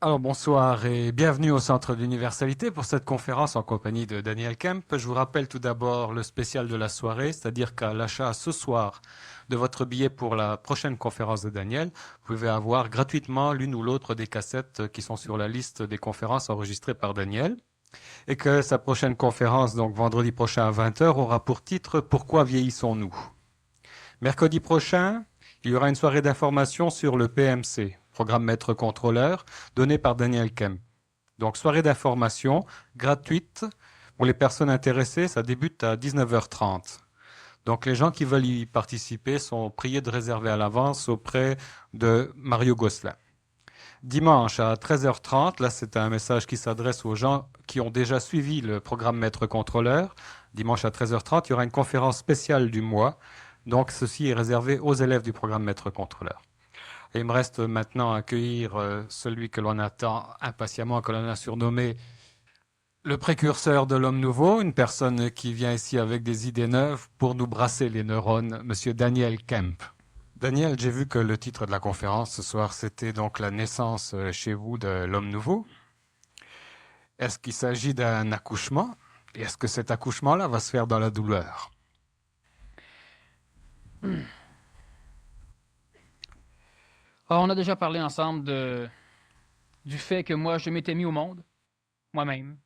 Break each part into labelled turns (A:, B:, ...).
A: Alors bonsoir et bienvenue au Centre d'Universalité pour cette conférence en compagnie de Daniel Kemp. Je vous rappelle tout d'abord le spécial de la soirée, c'est-à-dire qu'à l'achat ce soir de votre billet pour la prochaine conférence de Daniel, vous pouvez avoir gratuitement l'une ou l'autre des cassettes qui sont sur la liste des conférences enregistrées par Daniel et que sa prochaine conférence, donc vendredi prochain à 20 heures, aura pour titre Pourquoi vieillissons-nous? Mercredi prochain, il y aura une soirée d'information sur le PMC, programme maître contrôleur, donné par Daniel Kemp. Donc, soirée d'information gratuite pour les personnes intéressées, ça débute à 19h30. Donc, les gens qui veulent y participer sont priés de réserver à l'avance auprès de Mario Gosselin. Dimanche à 13h30, là c'est un message qui s'adresse aux gens qui ont déjà suivi le programme maître contrôleur. Dimanche à 13h30, il y aura une conférence spéciale du mois. Donc, ceci est réservé aux élèves du programme maître contrôleur. Et il me reste maintenant à accueillir celui que l'on attend impatiemment, que l'on a surnommé le précurseur de l'homme nouveau, une personne qui vient ici avec des idées neuves pour nous brasser les neurones, Monsieur Daniel Kemp. Daniel, j'ai vu que le titre de la conférence ce soir, c'était donc la naissance chez vous de l'homme nouveau. Est-ce qu'il s'agit d'un accouchement? Et est-ce que cet accouchement-là va se faire dans la douleur?
B: Alors, on a déjà parlé ensemble du fait que moi, je m'étais mis au monde, moi-même,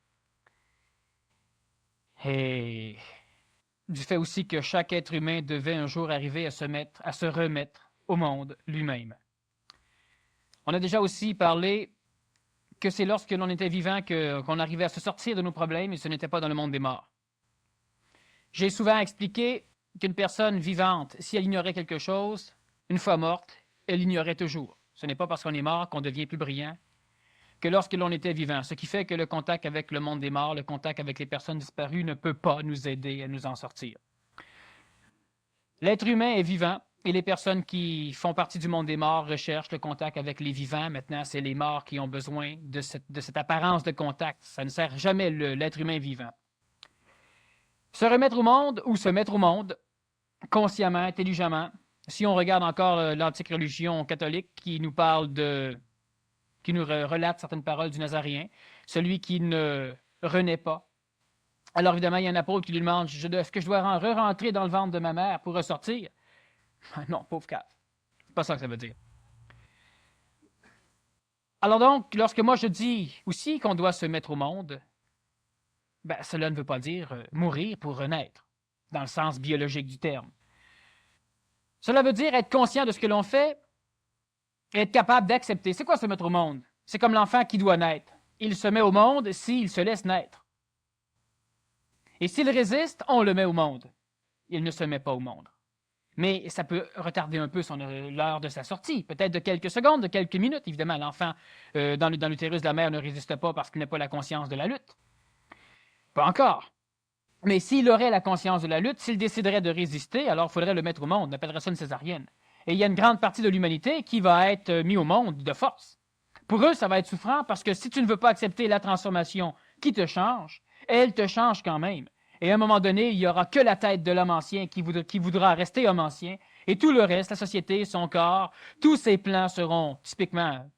B: et du fait aussi que chaque être humain devait un jour arriver à se remettre au monde lui-même. On a déjà aussi parlé que c'est lorsque l'on était vivant qu'on arrivait à se sortir de nos problèmes et ce n'était pas dans le monde des morts. J'ai souvent expliqué qu'une personne vivante, si elle ignorait quelque chose, une fois morte, elle l'ignorait toujours. Ce n'est pas parce qu'on est mort qu'on devient plus brillant que lorsque l'on était vivant, ce qui fait que le contact avec le monde des morts, le contact avec les personnes disparues ne peut pas nous aider à nous en sortir. L'être humain est vivant et les personnes qui font partie du monde des morts recherchent le contact avec les vivants. Maintenant, c'est les morts qui ont besoin de cette apparence de contact. Ça ne sert jamais l'être humain vivant. Se remettre au monde ou se mettre au monde, consciemment, intelligemment, si on regarde encore l'antique religion catholique qui nous parle qui nous relate certaines paroles du Nazaréen, celui qui ne renaît pas. Alors évidemment, il y a un apôtre qui lui demande, est-ce que je dois re-rentrer dans le ventre de ma mère pour ressortir? Non, pauvre cave. C'est pas ça que ça veut dire. Alors donc, lorsque moi je dis aussi qu'on doit se mettre au monde, ben, cela ne veut pas dire mourir pour renaître, dans le sens biologique du terme. Cela veut dire être conscient de ce que l'on fait et être capable d'accepter. C'est quoi se mettre au monde? C'est comme l'enfant qui doit naître. Il se met au monde s'il se laisse naître. Et s'il résiste, on le met au monde. Il ne se met pas au monde. Mais ça peut retarder un peu l'heure de sa sortie, peut-être de quelques secondes, de quelques minutes. Évidemment, l'enfant dans l'utérus de la mère ne résiste pas parce qu'il n'a pas la conscience de la lutte. Pas encore. Mais s'il aurait la conscience de la lutte, s'il déciderait de résister, alors il faudrait le mettre au monde. On appellerait ça une césarienne. Et il y a une grande partie de l'humanité qui va être mis au monde de force. Pour eux, ça va être souffrant parce que si tu ne veux pas accepter la transformation qui te change, elle te change quand même. Et à un moment donné, il n'y aura que la tête de l'homme ancien qui voudra rester homme ancien. Et tout le reste, la société, son corps, tous ses plans seront typiquement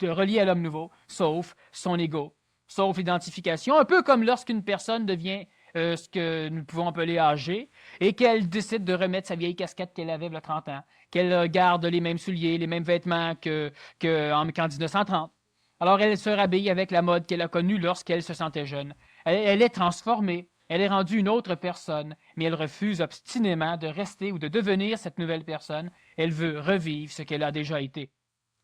B: reliés à l'homme nouveau, sauf son ego, sauf l'identification. Un peu comme lorsqu'une personne devient ce que nous pouvons appeler âgée et qu'elle décide de remettre sa vieille casquette qu'elle avait il y a 30 ans, qu'elle garde les mêmes souliers, les mêmes vêtements qu'en 1930. Alors elle se rhabille avec la mode qu'elle a connue lorsqu'elle se sentait jeune. Elle est transformée. Elle est rendue une autre personne, mais elle refuse obstinément de rester ou de devenir cette nouvelle personne. Elle veut revivre ce qu'elle a déjà été.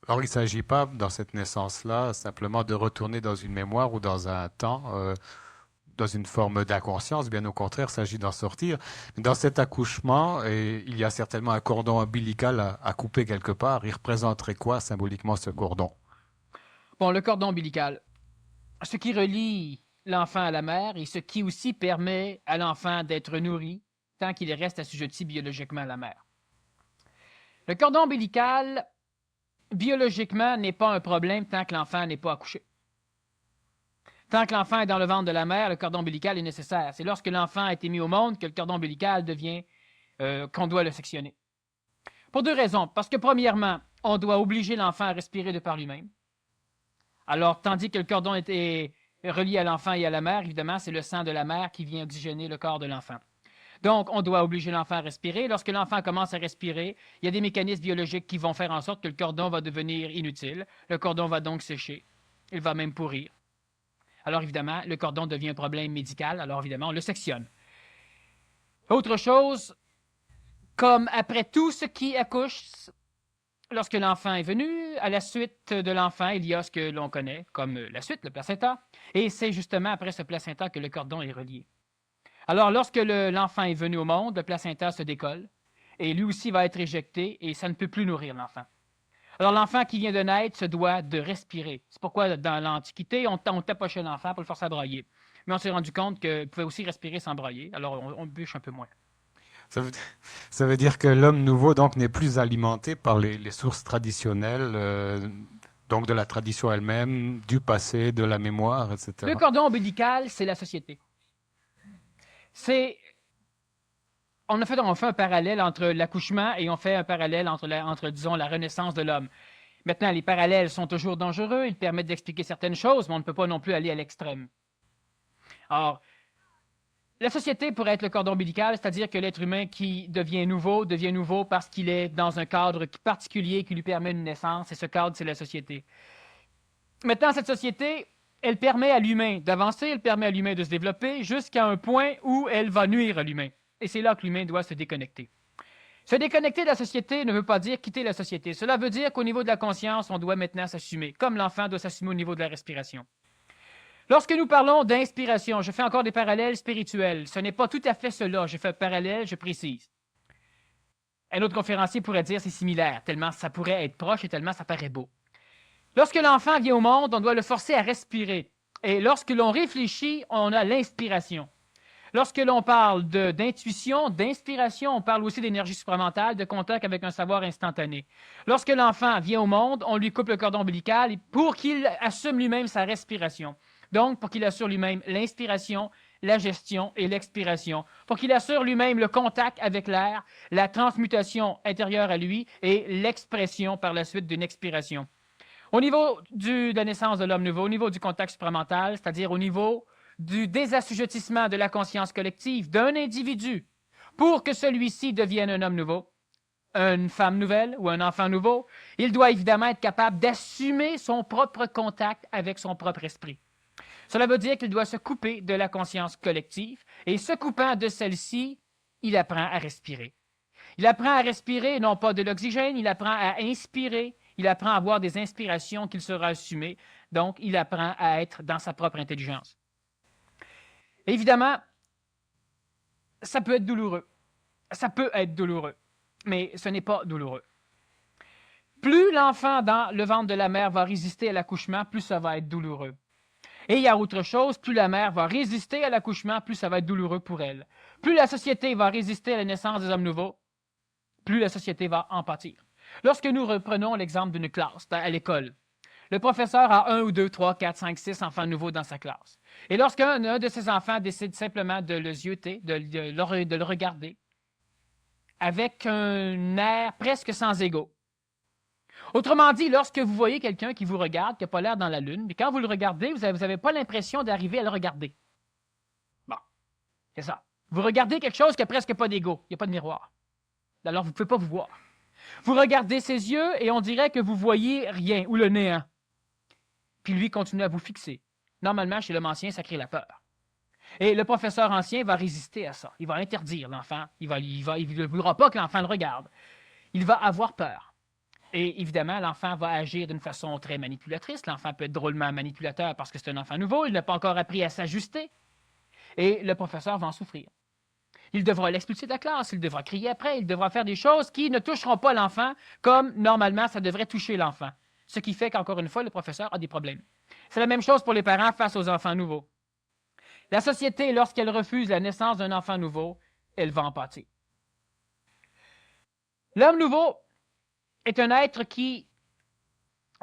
A: Alors, il ne s'agit pas, dans cette naissance-là, simplement de retourner dans une mémoire ou dans un temps, dans une forme d'inconscience. Bien au contraire, il s'agit d'en sortir. Mais dans cet accouchement, il y a certainement un cordon ombilical à couper quelque part. Il représenterait quoi symboliquement ce cordon?
B: Bon, le cordon ombilical, ce qui relie l'enfant à la mère et ce qui aussi permet à l'enfant d'être nourri tant qu'il reste assujetti biologiquement à la mère. Le cordon ombilical, biologiquement, n'est pas un problème tant que l'enfant n'est pas accouché. Tant que l'enfant est dans le ventre de la mère, le cordon ombilical est nécessaire. C'est lorsque l'enfant a été mis au monde que le cordon ombilical devient qu'on doit le sectionner. Pour deux raisons. Parce que premièrement, on doit obliger l'enfant à respirer de par lui-même. Alors, tandis que le cordon est relié à l'enfant et à la mère, évidemment, c'est le sang de la mère qui vient oxygéner le corps de l'enfant. Donc, on doit obliger l'enfant à respirer. Lorsque l'enfant commence à respirer, il y a des mécanismes biologiques qui vont faire en sorte que le cordon va devenir inutile. Le cordon va donc sécher. Il va même pourrir. Alors, évidemment, le cordon devient un problème médical. Alors, évidemment, on le sectionne. Autre chose, comme après tout ce qui accouche, lorsque l'enfant est venu, à la suite de l'enfant, il y a ce que l'on connaît comme la suite, le placenta. Et c'est justement après ce placenta que le cordon est relié. Alors, lorsque l'enfant est venu au monde, le placenta se décolle et lui aussi va être éjecté et ça ne peut plus nourrir l'enfant. Alors, l'enfant qui vient de naître se doit de respirer. C'est pourquoi, dans l'Antiquité, on tapochait l'enfant pour le forcer à brailler. Mais on s'est rendu compte qu'il pouvait aussi respirer sans brailler, alors on bûche un peu moins.
A: Ça veut, ça veut dire que l'homme nouveau donc n'est plus alimenté par les sources traditionnelles, donc de la tradition elle-même, du passé, de la mémoire, etc.
B: Le cordon ombilical, c'est la société. On fait un parallèle entre l'accouchement et on fait un parallèle entre disons, la renaissance de l'homme. Maintenant, les parallèles sont toujours dangereux, ils permettent d'expliquer certaines choses, mais on ne peut pas non plus aller à l'extrême. Or, la société pourrait être le cordon ombilical, c'est-à-dire que l'être humain qui devient nouveau parce qu'il est dans un cadre particulier qui lui permet une naissance, et ce cadre, c'est la société. Maintenant, cette société, elle permet à l'humain d'avancer, elle permet à l'humain de se développer jusqu'à un point où elle va nuire à l'humain. Et c'est là que l'humain doit se déconnecter. Se déconnecter de la société ne veut pas dire quitter la société. Cela veut dire qu'au niveau de la conscience, on doit maintenant s'assumer, comme l'enfant doit s'assumer au niveau de la respiration. Lorsque nous parlons d'inspiration, je fais encore des parallèles spirituels. Ce n'est pas tout à fait cela. Je fais un parallèle, je précise. Un autre conférencier pourrait dire c'est similaire, tellement ça pourrait être proche et tellement ça paraît beau. Lorsque l'enfant vient au monde, on doit le forcer à respirer. Et lorsque l'on réfléchit, on a l'inspiration. Lorsque l'on parle d'intuition, d'inspiration, on parle aussi d'énergie supramentale, de contact avec un savoir instantané. Lorsque l'enfant vient au monde, on lui coupe le cordon ombilical pour qu'il assume lui-même sa respiration. Donc, pour qu'il assure lui-même l'inspiration, la gestion et l'expiration. Pour qu'il assure lui-même le contact avec l'air, la transmutation intérieure à lui et l'expression par la suite d'une expiration. Au niveau de la naissance de l'homme nouveau, au niveau du contact supramental, c'est-à-dire au niveau du désassujettissement de la conscience collective d'un individu pour que celui-ci devienne un homme nouveau, une femme nouvelle ou un enfant nouveau, il doit évidemment être capable d'assumer son propre contact avec son propre esprit. Cela veut dire qu'il doit se couper de la conscience collective et se coupant de celle-ci, il apprend à respirer. Il apprend à respirer non pas de l'oxygène, il apprend à inspirer, il apprend à avoir des inspirations qu'il saura assumer, donc il apprend à être dans sa propre intelligence. Évidemment, ça peut être douloureux. Ça peut être douloureux, mais ce n'est pas douloureux. Plus l'enfant dans le ventre de la mère va résister à l'accouchement, plus ça va être douloureux. Et il y a autre chose, plus la mère va résister à l'accouchement, plus ça va être douloureux pour elle. Plus la société va résister à la naissance des hommes nouveaux, plus la société va en pâtir. Lorsque nous reprenons l'exemple d'une classe à l'école, le professeur a 1 ou 2, 3, 4, 5, 6 enfants nouveaux dans sa classe. Et lorsqu'un de ses enfants décide simplement de le zioter, de le regarder, avec un air presque sans égaux. Autrement dit, lorsque vous voyez quelqu'un qui vous regarde, qui n'a pas l'air dans la lune, mais quand vous le regardez, vous n'avez pas l'impression d'arriver à le regarder. Bon, c'est ça. Vous regardez quelque chose qui n'a presque pas d'égaux, il n'y a pas de miroir. Alors, vous ne pouvez pas vous voir. Vous regardez ses yeux et on dirait que vous voyez rien, ou le néant. Puis lui continue à vous fixer. Normalement, chez l'homme ancien, ça crée la peur. Et le professeur ancien va résister à ça. Il va interdire l'enfant. Il ne voudra pas que l'enfant le regarde. Il va avoir peur. Et évidemment, l'enfant va agir d'une façon très manipulatrice. L'enfant peut être drôlement manipulateur parce que c'est un enfant nouveau. Il n'a pas encore appris à s'ajuster. Et le professeur va en souffrir. Il devra l'expulser de la classe. Il devra crier après. Il devra faire des choses qui ne toucheront pas l'enfant comme normalement ça devrait toucher l'enfant. Ce qui fait qu'encore une fois, le professeur a des problèmes. C'est la même chose pour les parents face aux enfants nouveaux. La société, lorsqu'elle refuse la naissance d'un enfant nouveau, elle va en pâtir. L'homme nouveau est un être qui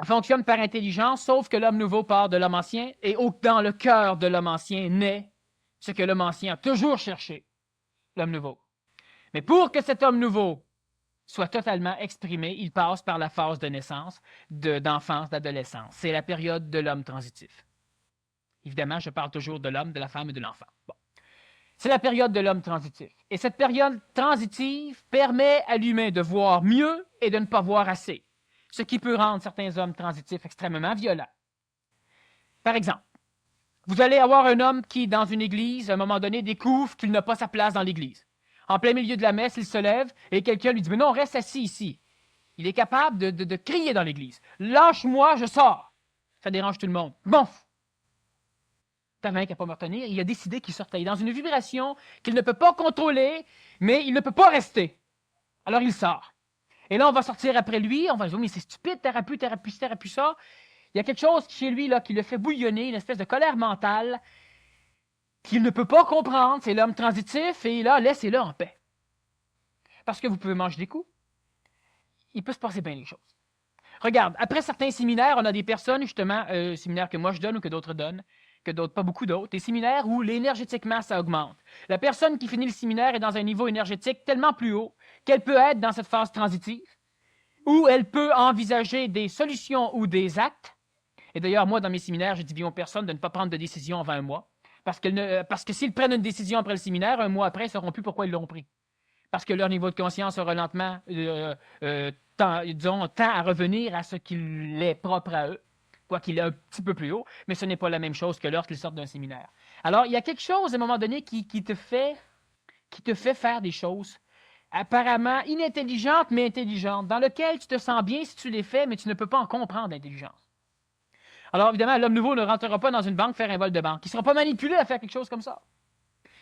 B: fonctionne par intelligence, sauf que l'homme nouveau part de l'homme ancien, et dans le cœur de l'homme ancien naît ce que l'homme ancien a toujours cherché, l'homme nouveau. Mais pour que cet homme nouveau soit totalement exprimé, il passe par la phase de naissance, d'enfance, d'adolescence. C'est la période de l'homme transitif. Évidemment, je parle toujours de l'homme, de la femme et de l'enfant. Bon. C'est la période de l'homme transitif. Et cette période transitive permet à l'humain de voir mieux et de ne pas voir assez, ce qui peut rendre certains hommes transitifs extrêmement violents. Par exemple, vous allez avoir un homme qui, dans une église, à un moment donné, découvre qu'il n'a pas sa place dans l'église. En plein milieu de la messe, il se lève et quelqu'un lui dit « Mais non, reste assis ici. » Il est capable de crier dans l'église. « Lâche-moi, je sors. » Ça dérange tout le monde. Bon. T'avais qu'à pas me retenir. Il a décidé qu'il sortait. Il est dans une vibration qu'il ne peut pas contrôler, mais il ne peut pas rester. Alors il sort. Et là, on va sortir après lui. On va dire « Mais c'est stupide, t'aurais pu ça. » Il y a quelque chose chez lui là, qui le fait bouillonner, une espèce de colère mentale qu'il ne peut pas comprendre. C'est l'homme transitif et là, laissez-le en paix. Parce que vous pouvez manger des coups. Il peut se passer bien les choses. Regarde, après certains séminaires, on a des personnes, justement, séminaires que moi je donne ou que d'autres donnent, que d'autres, pas beaucoup d'autres, des séminaires où énergétiquement ça augmente. La personne qui finit le séminaire est dans un niveau énergétique tellement plus haut qu'elle peut être dans cette phase transitive, où elle peut envisager des solutions ou des actes. Et d'ailleurs, moi, dans mes séminaires, je dis bien aux personnes de ne pas prendre de décision avant un mois. Parce que s'ils prennent une décision après le séminaire, un mois après, ils ne sauront plus pourquoi ils l'ont pris. Parce que leur niveau de conscience aura lentement tend à revenir à ce qu'il est propre à eux, quoiqu'il est un petit peu plus haut, mais ce n'est pas la même chose que lorsqu'ils sortent d'un séminaire. Alors, il y a quelque chose, à un moment donné, qui te fait faire des choses apparemment inintelligentes, mais intelligentes, dans lesquelles tu te sens bien si tu les fais, mais tu ne peux pas en comprendre l'intelligence. Alors, évidemment, l'homme nouveau ne rentrera pas dans une banque faire un vol de banque. Il ne sera pas manipulé à faire quelque chose comme ça.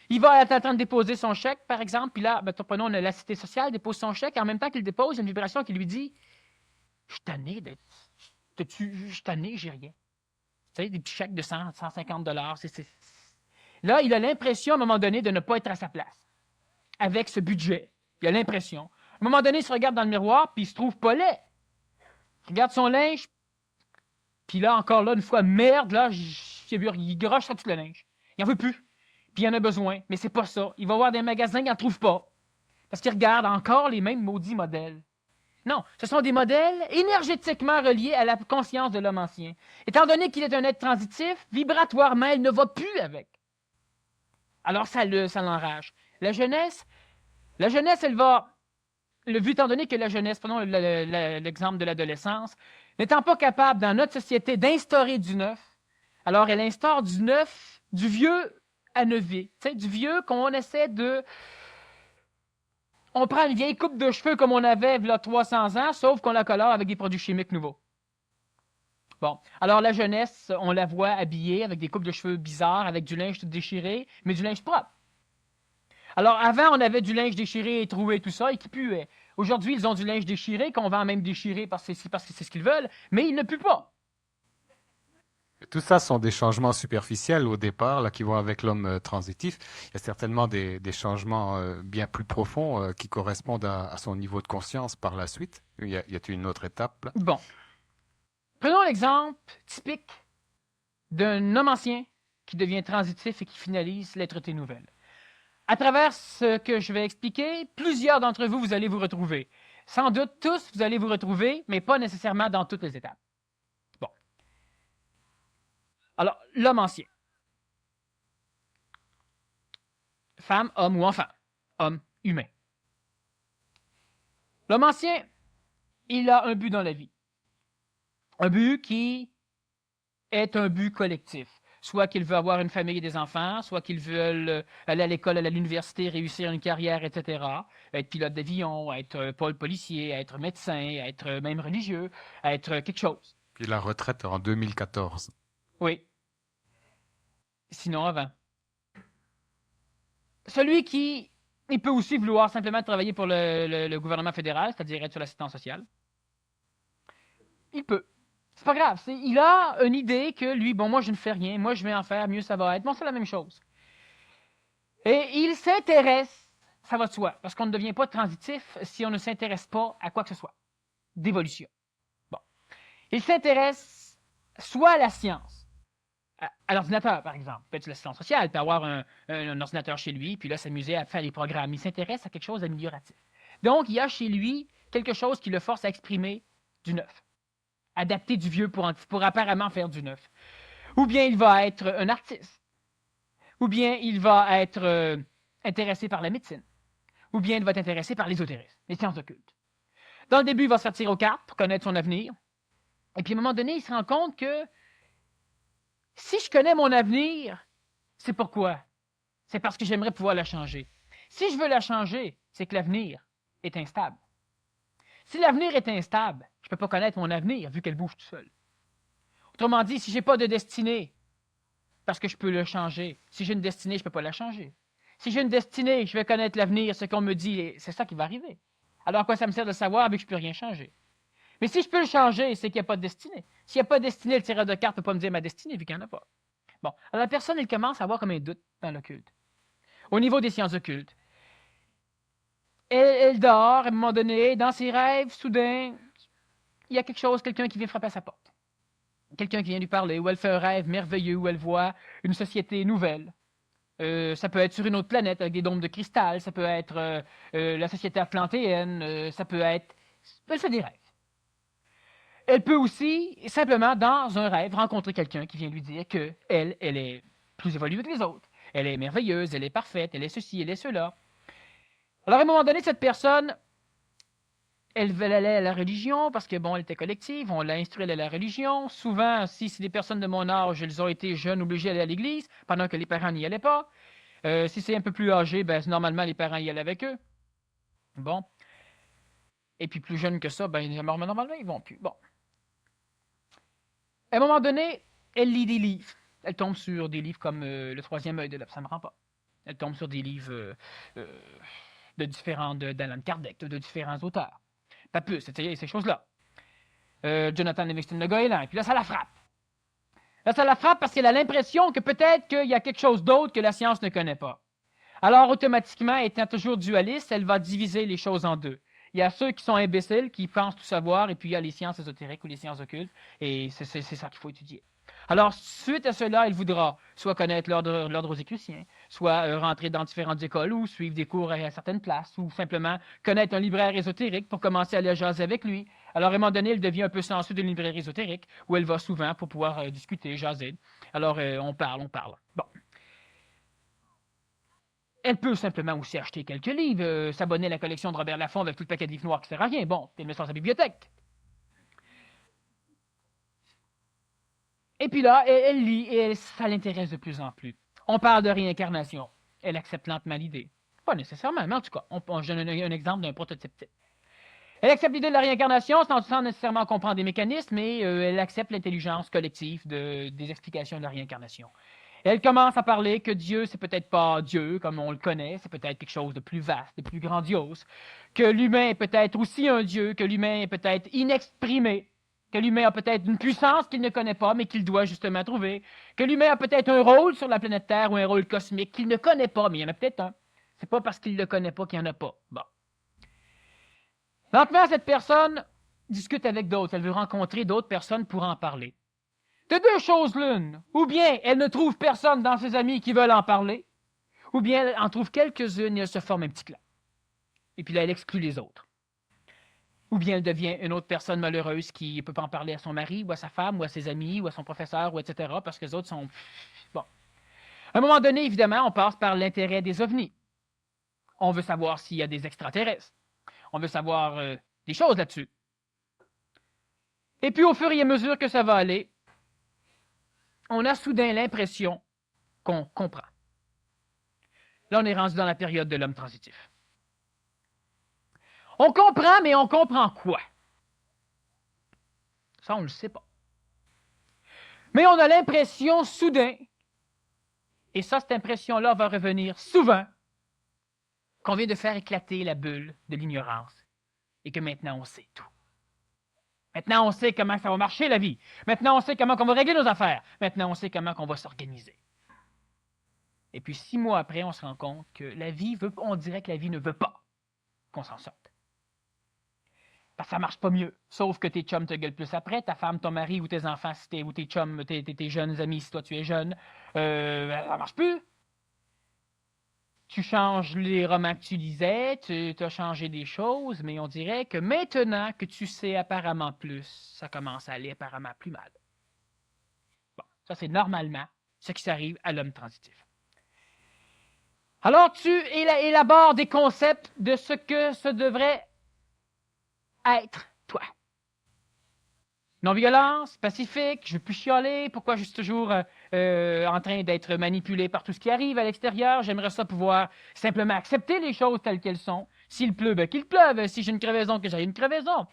B: Il va être en train de déposer son chèque, par exemple, puis là, prenons la cité sociale, dépose son chèque, et en même temps qu'il le dépose, il y a une vibration qui lui dit « Je suis tanné d'être... Je suis tanné, j'ai rien. » Tu sais, des petits chèques de 100, 150 $. Là, il a l'impression, à un moment donné, de ne pas être à sa place avec ce budget. Il a l'impression. À un moment donné, il se regarde dans le miroir, puis il se trouve pas laid. Il regarde son linge, puis là, encore là, une fois, merde, là, il garoche sur tout le linge. Il n'en veut plus. Puis il en a besoin. Mais c'est pas ça. Il va voir des magasins qu'il n'en trouve pas. Parce qu'il regarde encore les mêmes maudits modèles. Non, ce sont des modèles énergétiquement reliés à la conscience de l'homme ancien. Étant donné qu'il est un être transitif, vibratoirement, il ne va plus avec. Alors ça l'enrage. La jeunesse, elle va... Étant donné que la jeunesse, prenons l'exemple de l'adolescence, n'étant pas capable dans notre société d'instaurer du neuf, alors elle instaure du neuf, du vieux à neuvier. Tu sais, du vieux qu'on essaie de... On prend une vieille coupe de cheveux comme on avait il y a 300 ans, sauf qu'on la colore avec des produits chimiques nouveaux. Bon, alors la jeunesse, on la voit habillée avec des coupes de cheveux bizarres, avec du linge tout déchiré, mais du linge propre. Alors avant, on avait du linge déchiré et troué, tout ça, et qui puait. Aujourd'hui, ils ont du linge déchiré, qu'on vend même déchiré parce que c'est ce qu'ils veulent, mais ils ne puent pas.
A: Tout ça sont des changements superficiels au départ, là, qui vont avec l'homme transitif. Il y a certainement des changements bien plus profonds qui correspondent à son niveau de conscience par la suite. Y a-t-il une autre étape, là?
B: Bon. Prenons l'exemple typique d'un homme ancien qui devient transitif et qui finalise l'être-té nouvelle. À travers ce que je vais expliquer, plusieurs d'entre vous, vous allez vous retrouver. Sans doute tous, vous allez vous retrouver, mais pas nécessairement dans toutes les étapes. Bon. Alors, l'homme ancien. Femme, homme ou enfant. Homme, humain. L'homme ancien, il a un but dans la vie. Un but qui est un but collectif. Soit qu'il veut avoir une famille et des enfants, soit qu'il veut aller à l'école, à l'université, réussir une carrière, etc. Être pilote d'avion, être policier, être médecin, être même religieux, être quelque chose.
A: Puis la retraite en 2014.
B: Oui. Sinon avant. Celui qui, il peut aussi vouloir simplement travailler pour le gouvernement fédéral, c'est-à-dire être sur l'assistance sociale. Il peut. C'est pas grave. Il a une idée que lui, bon, moi, je ne fais rien. Moi, je vais en faire. Mieux ça va être. Bon, c'est la même chose. Et il s'intéresse, ça va de soi, parce qu'on ne devient pas transitif si on ne s'intéresse pas à quoi que ce soit. D'évolution. Bon. Il s'intéresse soit à la science, à l'ordinateur, par exemple. Peut-être l'assistance sociale, il peut avoir un ordinateur chez lui, puis là, s'amuser à faire les programmes. Il s'intéresse à quelque chose d'amélioratif. Donc, il y a chez lui quelque chose qui le force à exprimer du neuf, adapter du vieux pour apparemment faire du neuf. Ou bien il va être un artiste, ou bien il va être intéressé par la médecine, ou bien il va être intéressé par l'ésotérisme, les sciences occultes. Dans le début, il va se faire tirer aux cartes pour connaître son avenir. Et puis, à un moment donné, il se rend compte que si je connais mon avenir, c'est pourquoi? C'est parce que j'aimerais pouvoir la changer. Si je veux la changer, c'est que l'avenir est instable. Si l'avenir est instable, je ne peux pas connaître mon avenir vu qu'elle bouge tout seul. Autrement dit, si je n'ai pas de destinée, parce que je peux le changer. Si j'ai une destinée, je ne peux pas la changer. Si j'ai une destinée, je vais connaître l'avenir, ce qu'on me dit, c'est ça qui va arriver. Alors à quoi ça me sert de savoir vu que je ne peux rien changer? Mais si je peux le changer, c'est qu'il n'y a pas de destinée. S'il n'y a pas de destinée, le tireur de cartes ne peut pas me dire ma destinée vu qu'il n'y en a pas. Bon, alors la personne, elle commence à avoir comme un doute dans l'occulte. Au niveau des sciences occultes, elle dort, à un moment donné, dans ses rêves, soudain, il y a quelque chose, quelqu'un qui vient frapper à sa porte. Quelqu'un qui vient lui parler, ou elle fait un rêve merveilleux, où elle voit une société nouvelle. Ça peut être sur une autre planète avec des dômes de cristal, ça peut être la société atlantéenne, ça peut être... Elle fait des rêves. Elle peut aussi, simplement, dans un rêve, rencontrer quelqu'un qui vient lui dire qu'elle est plus évoluée que les autres. Elle est merveilleuse, elle est parfaite, elle est ceci, elle est cela. Alors, à un moment donné, cette personne, elle allait à la religion parce que, bon, elle était collective, on l'a instruite à la religion. Souvent, si c'est des personnes de mon âge, elles ont été jeunes, obligées d'aller à l'église, pendant que les parents n'y allaient pas. Si c'est un peu plus âgé, ben, normalement, les parents y allaient avec eux. Bon. Et puis, plus jeunes que ça, ben, normalement, ils vont plus. Bon. À un moment donné, elle lit des livres. Elle tombe sur des livres comme Le Troisième œil de l'Absame pas. Elle tombe sur des livres d'Alan Kardec, de différents auteurs. Pas plus, c'est ces choses-là. Jonathan Livingston de Goéland. Et puis là, ça la frappe. Là, ça la frappe parce qu'elle a l'impression que peut-être qu'il y a quelque chose d'autre que la science ne connaît pas. Alors, automatiquement, étant toujours dualiste, elle va diviser les choses en deux. Il y a ceux qui sont imbéciles, qui pensent tout savoir, et puis il y a les sciences ésotériques ou les sciences occultes, et c'est ça qu'il faut étudier. Alors, suite à cela, elle voudra soit connaître l'ordre rosicrucien, soit rentrer dans différentes écoles ou suivre des cours à certaines places, ou simplement connaître un libraire ésotérique pour commencer à aller jaser avec lui. Alors, à un moment donné, elle devient un peu sensu d'une librairie ésotérique, où elle va souvent pour pouvoir discuter, jaser. Alors, on parle. Bon. Elle peut simplement aussi acheter quelques livres, s'abonner à la collection de Robert Laffont avec tout le paquet de livres noirs qui ne sert à rien. Bon, elle met ça dans sa bibliothèque. Et puis là, elle lit et ça l'intéresse de plus en plus. On parle de réincarnation. Elle accepte lentement l'idée. Pas nécessairement, mais en tout cas, je donne un exemple d'un prototype type. Elle accepte l'idée de la réincarnation sans nécessairement comprendre des mécanismes, mais elle accepte l'intelligence collective des explications de la réincarnation. Elle commence à parler que Dieu, c'est peut-être pas Dieu comme on le connaît, c'est peut-être quelque chose de plus vaste, de plus grandiose, que l'humain est peut-être aussi un Dieu, que l'humain est peut-être inexprimé, que l'humain a peut-être une puissance qu'il ne connaît pas, mais qu'il doit justement trouver, que l'humain a peut-être un rôle sur la planète Terre ou un rôle cosmique qu'il ne connaît pas, mais il y en a peut-être un. C'est pas parce qu'il ne le connaît pas qu'il n'y en a pas. Bon. Lentement, cette personne discute avec d'autres. Elle veut rencontrer d'autres personnes pour en parler. De deux choses l'une. Ou bien elle ne trouve personne dans ses amis qui veulent en parler, ou bien elle en trouve quelques-unes et elle se forme un petit clan. Et puis là, elle exclut les autres. Ou bien elle devient une autre personne malheureuse qui ne peut pas en parler à son mari, ou à sa femme, ou à ses amis, ou à son professeur, ou etc., parce que les autres sont... Bon. À un moment donné, évidemment, on passe par l'intérêt des ovnis. On veut savoir s'il y a des extraterrestres. On veut savoir des choses là-dessus. Et puis, au fur et à mesure que ça va aller, on a soudain l'impression qu'on comprend. Là, on est rendu dans la période de l'homme transitif. On comprend, mais on comprend quoi? Ça, on ne le sait pas. Mais on a l'impression soudain, et ça, cette impression-là va revenir souvent, qu'on vient de faire éclater la bulle de l'ignorance et que maintenant, on sait tout. Maintenant, on sait comment ça va marcher, la vie. Maintenant, on sait comment on va régler nos affaires. Maintenant, on sait comment on va s'organiser. Et puis, 6 mois après, on se rend compte que la vie veut, on dirait que la vie ne veut pas qu'on s'en sorte. Parce que ça marche pas mieux. Sauf que tes chums te gueulent plus après, ta femme, ton mari ou tes enfants, ou tes chums, tes jeunes amis, si toi tu es jeune, ça marche plus. tu changes les romans que tu lisais, tu as changé des choses, mais on dirait que maintenant que tu sais apparemment plus, ça commence à aller apparemment plus mal. Bon, ça c'est normalement ce qui s'arrive à l'homme transitif. Alors tu élabores des concepts de ce que ce devrait être, toi. Non-violence, pacifique, je ne veux plus chialer, pourquoi je suis toujours en train d'être manipulé par tout ce qui arrive à l'extérieur, j'aimerais ça pouvoir simplement accepter les choses telles qu'elles sont. S'il pleut, ben qu'il pleuve, si j'ai une crevaison, que j'ai une crevaison.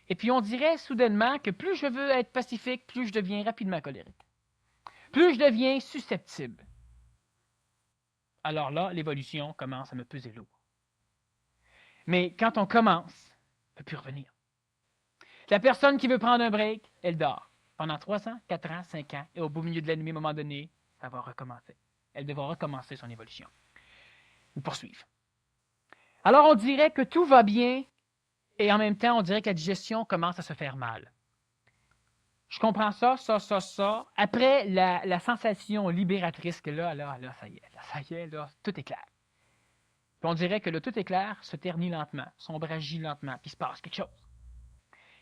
B: Et puis on dirait soudainement que plus je veux être pacifique, plus je deviens rapidement colérique. Plus je deviens susceptible. Alors là, l'évolution commence à me peser lourd. Mais quand on commence, on ne peut plus revenir. La personne qui veut prendre un break, elle dort. Pendant 3 ans, 4 ans, 5 ans, et au beau milieu de la nuit, à un moment donné, ça va recommencer. Elle devra recommencer son évolution. Ou poursuivre. Alors on dirait que tout va bien, et en même temps, on dirait que la digestion commence à se faire mal. Je comprends ça. Après la sensation libératrice que là, ça y est, tout est clair. Puis on dirait que le tout est clair se ternit lentement, s'ombragit lentement, puis il se passe quelque chose.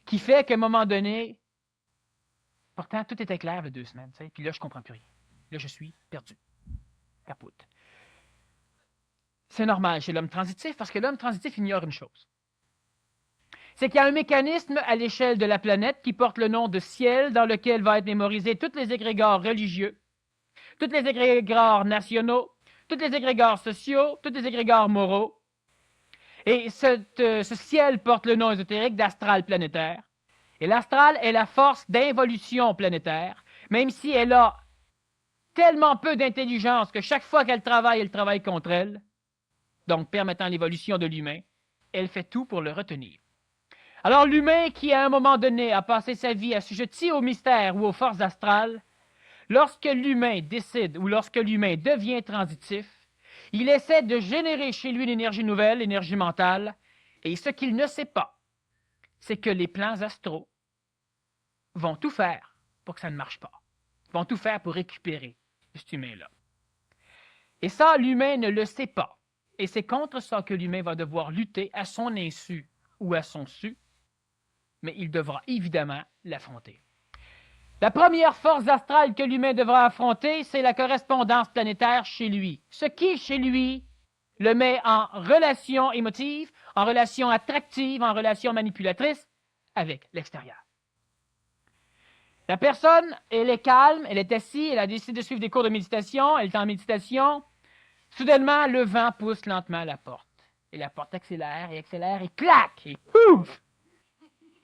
B: Qui fait qu'à un moment donné, pourtant, tout était clair il y a 2 semaines, tu sais, puis là, je ne comprends plus rien. Là, je suis perdu. Capote. C'est normal chez l'homme transitif, parce que l'homme transitif ignore une chose. C'est qu'il y a un mécanisme à l'échelle de la planète qui porte le nom de ciel, dans lequel va être mémorisé tous les égrégores religieux, tous les égrégores nationaux, tous les égrégores sociaux, tous les égrégores moraux. Et ce ciel porte le nom ésotérique d'astral planétaire. Et l'astral est la force d'involution planétaire, même si elle a tellement peu d'intelligence que chaque fois qu'elle travaille contre elle, donc permettant l'évolution de l'humain, elle fait tout pour le retenir. Alors l'humain qui, à un moment donné, a passé sa vie assujetti au mystère ou aux forces astrales, lorsque l'humain décide ou lorsque l'humain devient transitif, il essaie de générer chez lui une énergie nouvelle, l'énergie mentale, et ce qu'il ne sait pas, c'est que les plans astraux vont tout faire pour que ça ne marche pas. Ils vont tout faire pour récupérer cet humain-là. Et ça, l'humain ne le sait pas. Et c'est contre ça que l'humain va devoir lutter à son insu ou à son su, mais il devra évidemment l'affronter. La première force astrale que l'humain devra affronter, c'est la correspondance planétaire chez lui. Ce qui, chez lui, le met en relation émotive, en relation attractive, en relation manipulatrice avec l'extérieur. La personne, elle est calme, elle est assise, elle a décidé de suivre des cours de méditation, elle est en méditation. Soudainement, le vent pousse lentement à la porte. Et la porte accélère, et clac, et pouf!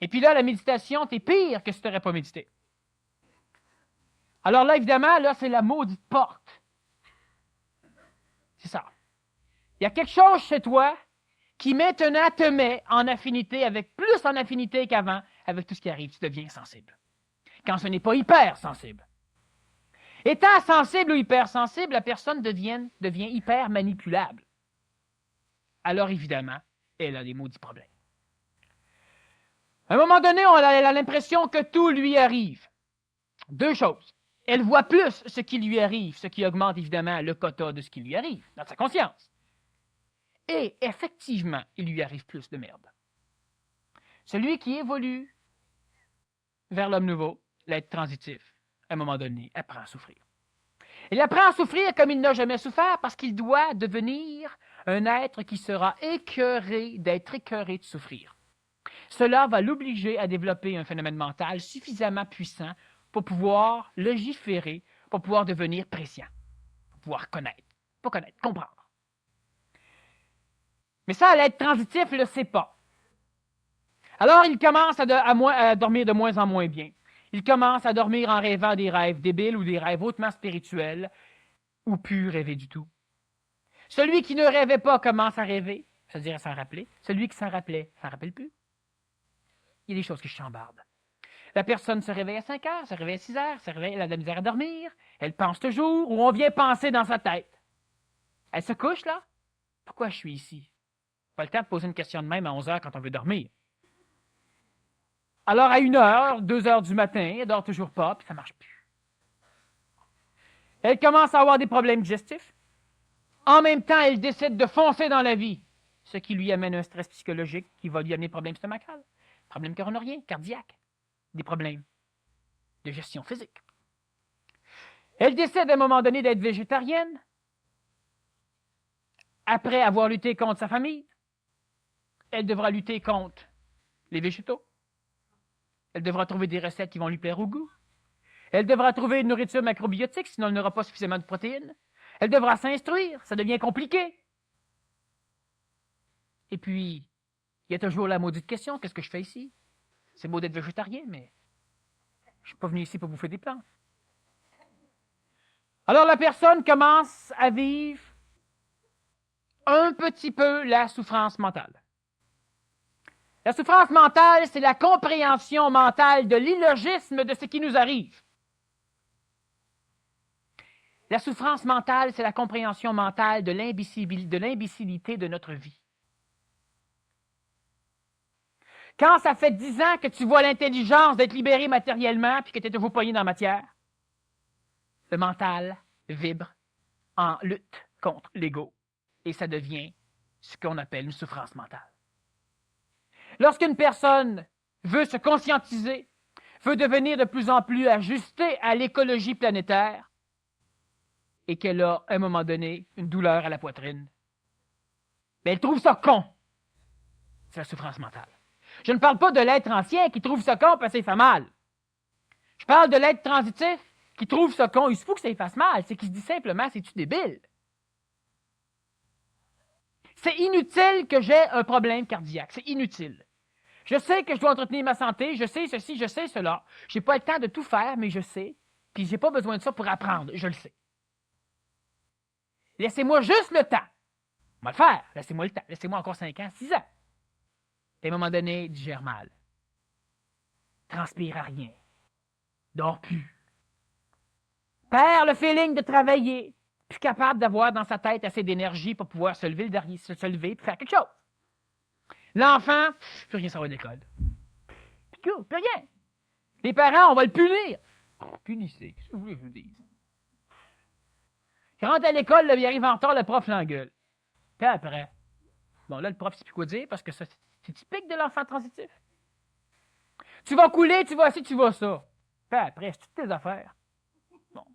B: Et puis là, la méditation, t'es pire que si tu n'aurais pas médité. Alors là, évidemment, là, c'est la maudite porte. C'est ça. Il y a quelque chose chez toi qui maintenant te met en affinité, avec plus en affinité qu'avant, avec tout ce qui arrive. Tu deviens sensible. Quand ce n'est pas hypersensible. Étant sensible ou hypersensible, la personne devient hyper manipulable. Alors évidemment, elle a des maudits problèmes. À un moment donné, elle a l'impression que tout lui arrive. 2 choses. Elle voit plus ce qui lui arrive, ce qui augmente évidemment le quota de ce qui lui arrive dans sa conscience. Et effectivement, il lui arrive plus de merde. Celui qui évolue vers l'homme nouveau, l'être transitif, à un moment donné, apprend à souffrir. Il apprend à souffrir comme il n'a jamais souffert parce qu'il doit devenir un être qui sera écœuré d'être écœuré de souffrir. Cela va l'obliger à développer un phénomène mental suffisamment puissant pour pouvoir légiférer, pour pouvoir devenir prescient, pour pouvoir comprendre. Mais ça, l'être transitif ne le sait pas. Alors, il commence à dormir de moins en moins bien. Il commence à dormir en rêvant des rêves débiles ou des rêves hautement spirituels, ou plus rêver du tout. Celui qui ne rêvait pas commence à rêver, c'est-à-dire à s'en rappeler. Celui qui s'en rappelait, s'en rappelle plus. Il y a des choses qui chambardent. La personne se réveille à 5 heures, se réveille à 6 heures, elle a de la misère à dormir, elle pense toujours, ou on vient penser dans sa tête. Elle se couche, là. Pourquoi je suis ici? Pas le temps de poser une question de même à 11 heures quand on veut dormir. Alors, à 1 heure, 2 heures du matin, elle dort toujours pas, puis ça marche plus. Elle commence à avoir des problèmes digestifs. En même temps, elle décide de foncer dans la vie, ce qui lui amène un stress psychologique qui va lui amener des problèmes stomacales, problèmes coronariens, cardiaques, des problèmes de gestion physique. Elle décide à un moment donné d'être végétarienne, après avoir lutté contre sa famille. Elle devra lutter contre les végétaux. Elle devra trouver des recettes qui vont lui plaire au goût. Elle devra trouver une nourriture macrobiotique, sinon elle n'aura pas suffisamment de protéines. Elle devra s'instruire, ça devient compliqué. Et puis, il y a toujours la maudite question, qu'est-ce que je fais ici? C'est beau d'être végétarien, mais je ne suis pas venu ici pour bouffer des plantes. Alors la personne commence à vivre un petit peu la souffrance mentale. La souffrance mentale, c'est la compréhension mentale de l'illogisme de ce qui nous arrive. La souffrance mentale, c'est la compréhension mentale de l'imbécilité de notre vie. Quand ça fait 10 ans que tu vois l'intelligence d'être libéré matériellement puis que tu es toujours pogné dans la matière, le mental vibre en lutte contre l'ego et ça devient ce qu'on appelle une souffrance mentale. Lorsqu'une personne veut se conscientiser, veut devenir de plus en plus ajustée à l'écologie planétaire et qu'elle a, à un moment donné, une douleur à la poitrine, bien, elle trouve ça con. C'est la souffrance mentale. Je ne parle pas de l'être ancien qui trouve ça con parce que ça lui fait mal. Je parle de l'être transitif qui trouve ça con. Il se fout que ça lui fasse mal. C'est qu'il se dit simplement, c'est-tu débile? C'est inutile que j'ai un problème cardiaque. C'est inutile. Je sais que je dois entretenir ma santé. Je sais ceci, je sais cela. Je n'ai pas le temps de tout faire, mais je sais. Puis je n'ai pas besoin de ça pour apprendre. Je le sais. Laissez-moi juste le temps. On va le faire. Laissez-moi le temps. Laissez-moi encore 5 ans, 6 ans. Et à un moment donné, digère mal. Transpire à rien. Dors plus. Perd le feeling de travailler. Plus capable d'avoir dans sa tête assez d'énergie pour pouvoir se lever et faire quelque chose. L'enfant, plus rien savoir de l'école. Plus rien. Les parents, on va le punir. Punissez. Qu'est-ce que vous voulez que je vous dise? Il rentre à l'école, là, il arrive en retard, le prof l'engueule. Puis après, bon là, le prof ne sait plus quoi dire parce que ça, c'est typique de l'enfant transitif. Tu vas couler, tu vas ci, tu vas ça. Puis après, c'est toutes tes affaires. Bon.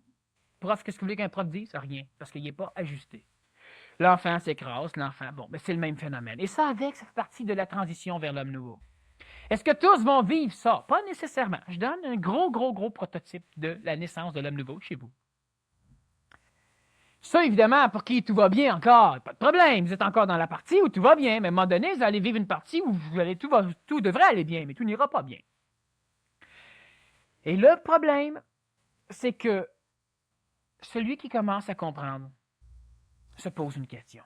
B: Prof, qu'est-ce que vous voulez qu'un prof dise? Rien, parce qu'il n'est pas ajusté. L'enfant s'écrase, l'enfant, bon, mais c'est le même phénomène. Et ça, ça fait partie de la transition vers l'homme nouveau. Est-ce que tous vont vivre ça? Pas nécessairement. Je donne un gros prototype de la naissance de l'homme nouveau chez vous. Ça, évidemment, pour qui tout va bien encore, pas de problème. Vous êtes encore dans la partie où tout va bien, mais à un moment donné, vous allez vivre une partie où tout devrait aller bien, mais tout n'ira pas bien. Et le problème, c'est que celui qui commence à comprendre se pose une question.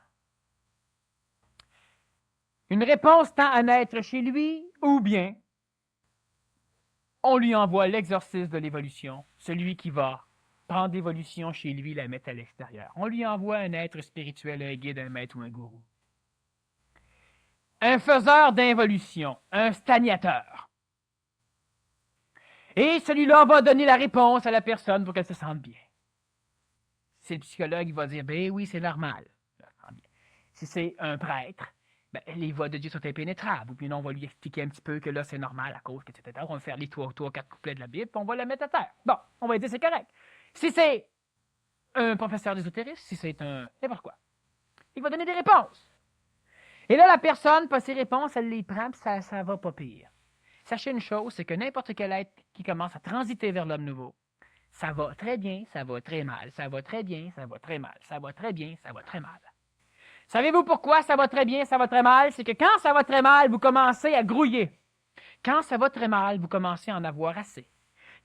B: Une réponse tend à naître chez lui, ou bien on lui envoie l'exorcisme de l'évolution, celui qui va prendre l'évolution chez lui et la mettre à l'extérieur. On lui envoie un être spirituel, un guide, un maître ou un gourou. Un faiseur d'involution, un stagnateur. Et celui-là va donner la réponse à la personne pour qu'elle se sente bien. Si c'est le psychologue, il va dire, ben oui, c'est normal. Si c'est un prêtre, ben, les voies de Dieu sont impénétrables. Puis on va lui expliquer un petit peu que là, c'est normal à cause, etc. On va faire les 3-4 couplets de la Bible, puis on va la mettre à terre. Bon, on va dire c'est correct. Si c'est un professeur d'ésotérisme, si c'est un n'importe quoi, il va donner des réponses. Et là, la personne, par ses réponses, elle les prend, puis ça va pas pire. Sachez une chose, c'est que n'importe quel être qui commence à transiter vers l'homme nouveau, ça va très bien, ça va très mal, ça va très bien, ça va très mal, ça va très bien, ça va très mal. Savez-vous pourquoi ça va très bien, ça va très mal? C'est que quand ça va très mal, vous commencez à grouiller. Quand ça va très mal, vous commencez à en avoir assez.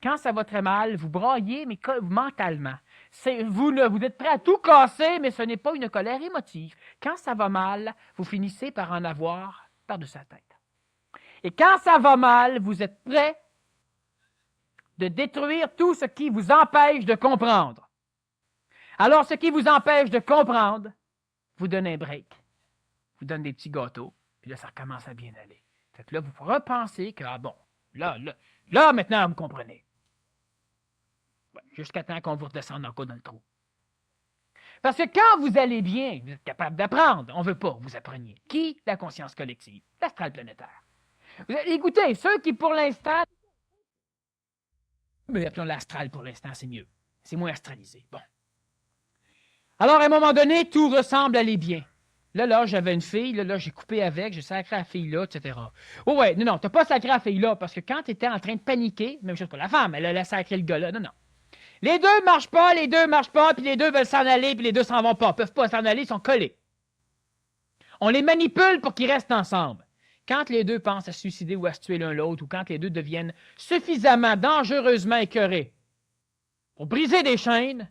B: Quand ça va très mal, vous braillez, mais mentalement. Vous êtes prêt à tout casser, mais ce n'est pas une colère émotive. Quand ça va mal, vous finissez par en avoir par-dessus la tête. Et quand ça va mal, vous êtes prêt de détruire tout ce qui vous empêche de comprendre. Alors, ce qui vous empêche de comprendre, vous donne un break, vous donne des petits gâteaux, puis là, ça recommence à bien aller. Fait que là, vous repensez que, ah bon, là, maintenant, vous comprenez. Ouais, jusqu'à temps qu'on vous redescende encore dans le trou. Parce que quand vous allez bien, vous êtes capable d'apprendre. On ne veut pas que vous appreniez. Qui? La conscience collective, l'astral planétaire. Écoutez, ceux qui, pour l'instant, mais appelons l'astral pour l'instant, c'est mieux. C'est moins astralisé. Bon. Alors, à un moment donné, tout ressemble à aller bien. Là, j'avais une fille, là, j'ai coupé avec, j'ai sacré la fille-là, etc. Oh ouais, non, t'as pas sacré la fille-là, parce que quand t'étais en train de paniquer, même chose pour la femme, elle a sacré le gars-là, non. Les deux marchent pas, puis les deux veulent s'en aller, puis les deux s'en vont pas. Ils peuvent pas s'en aller, ils sont collés. On les manipule pour qu'ils restent ensemble. Quand les deux pensent à se suicider ou à se tuer l'un l'autre, ou quand les deux deviennent suffisamment dangereusement écœurés pour briser des chaînes,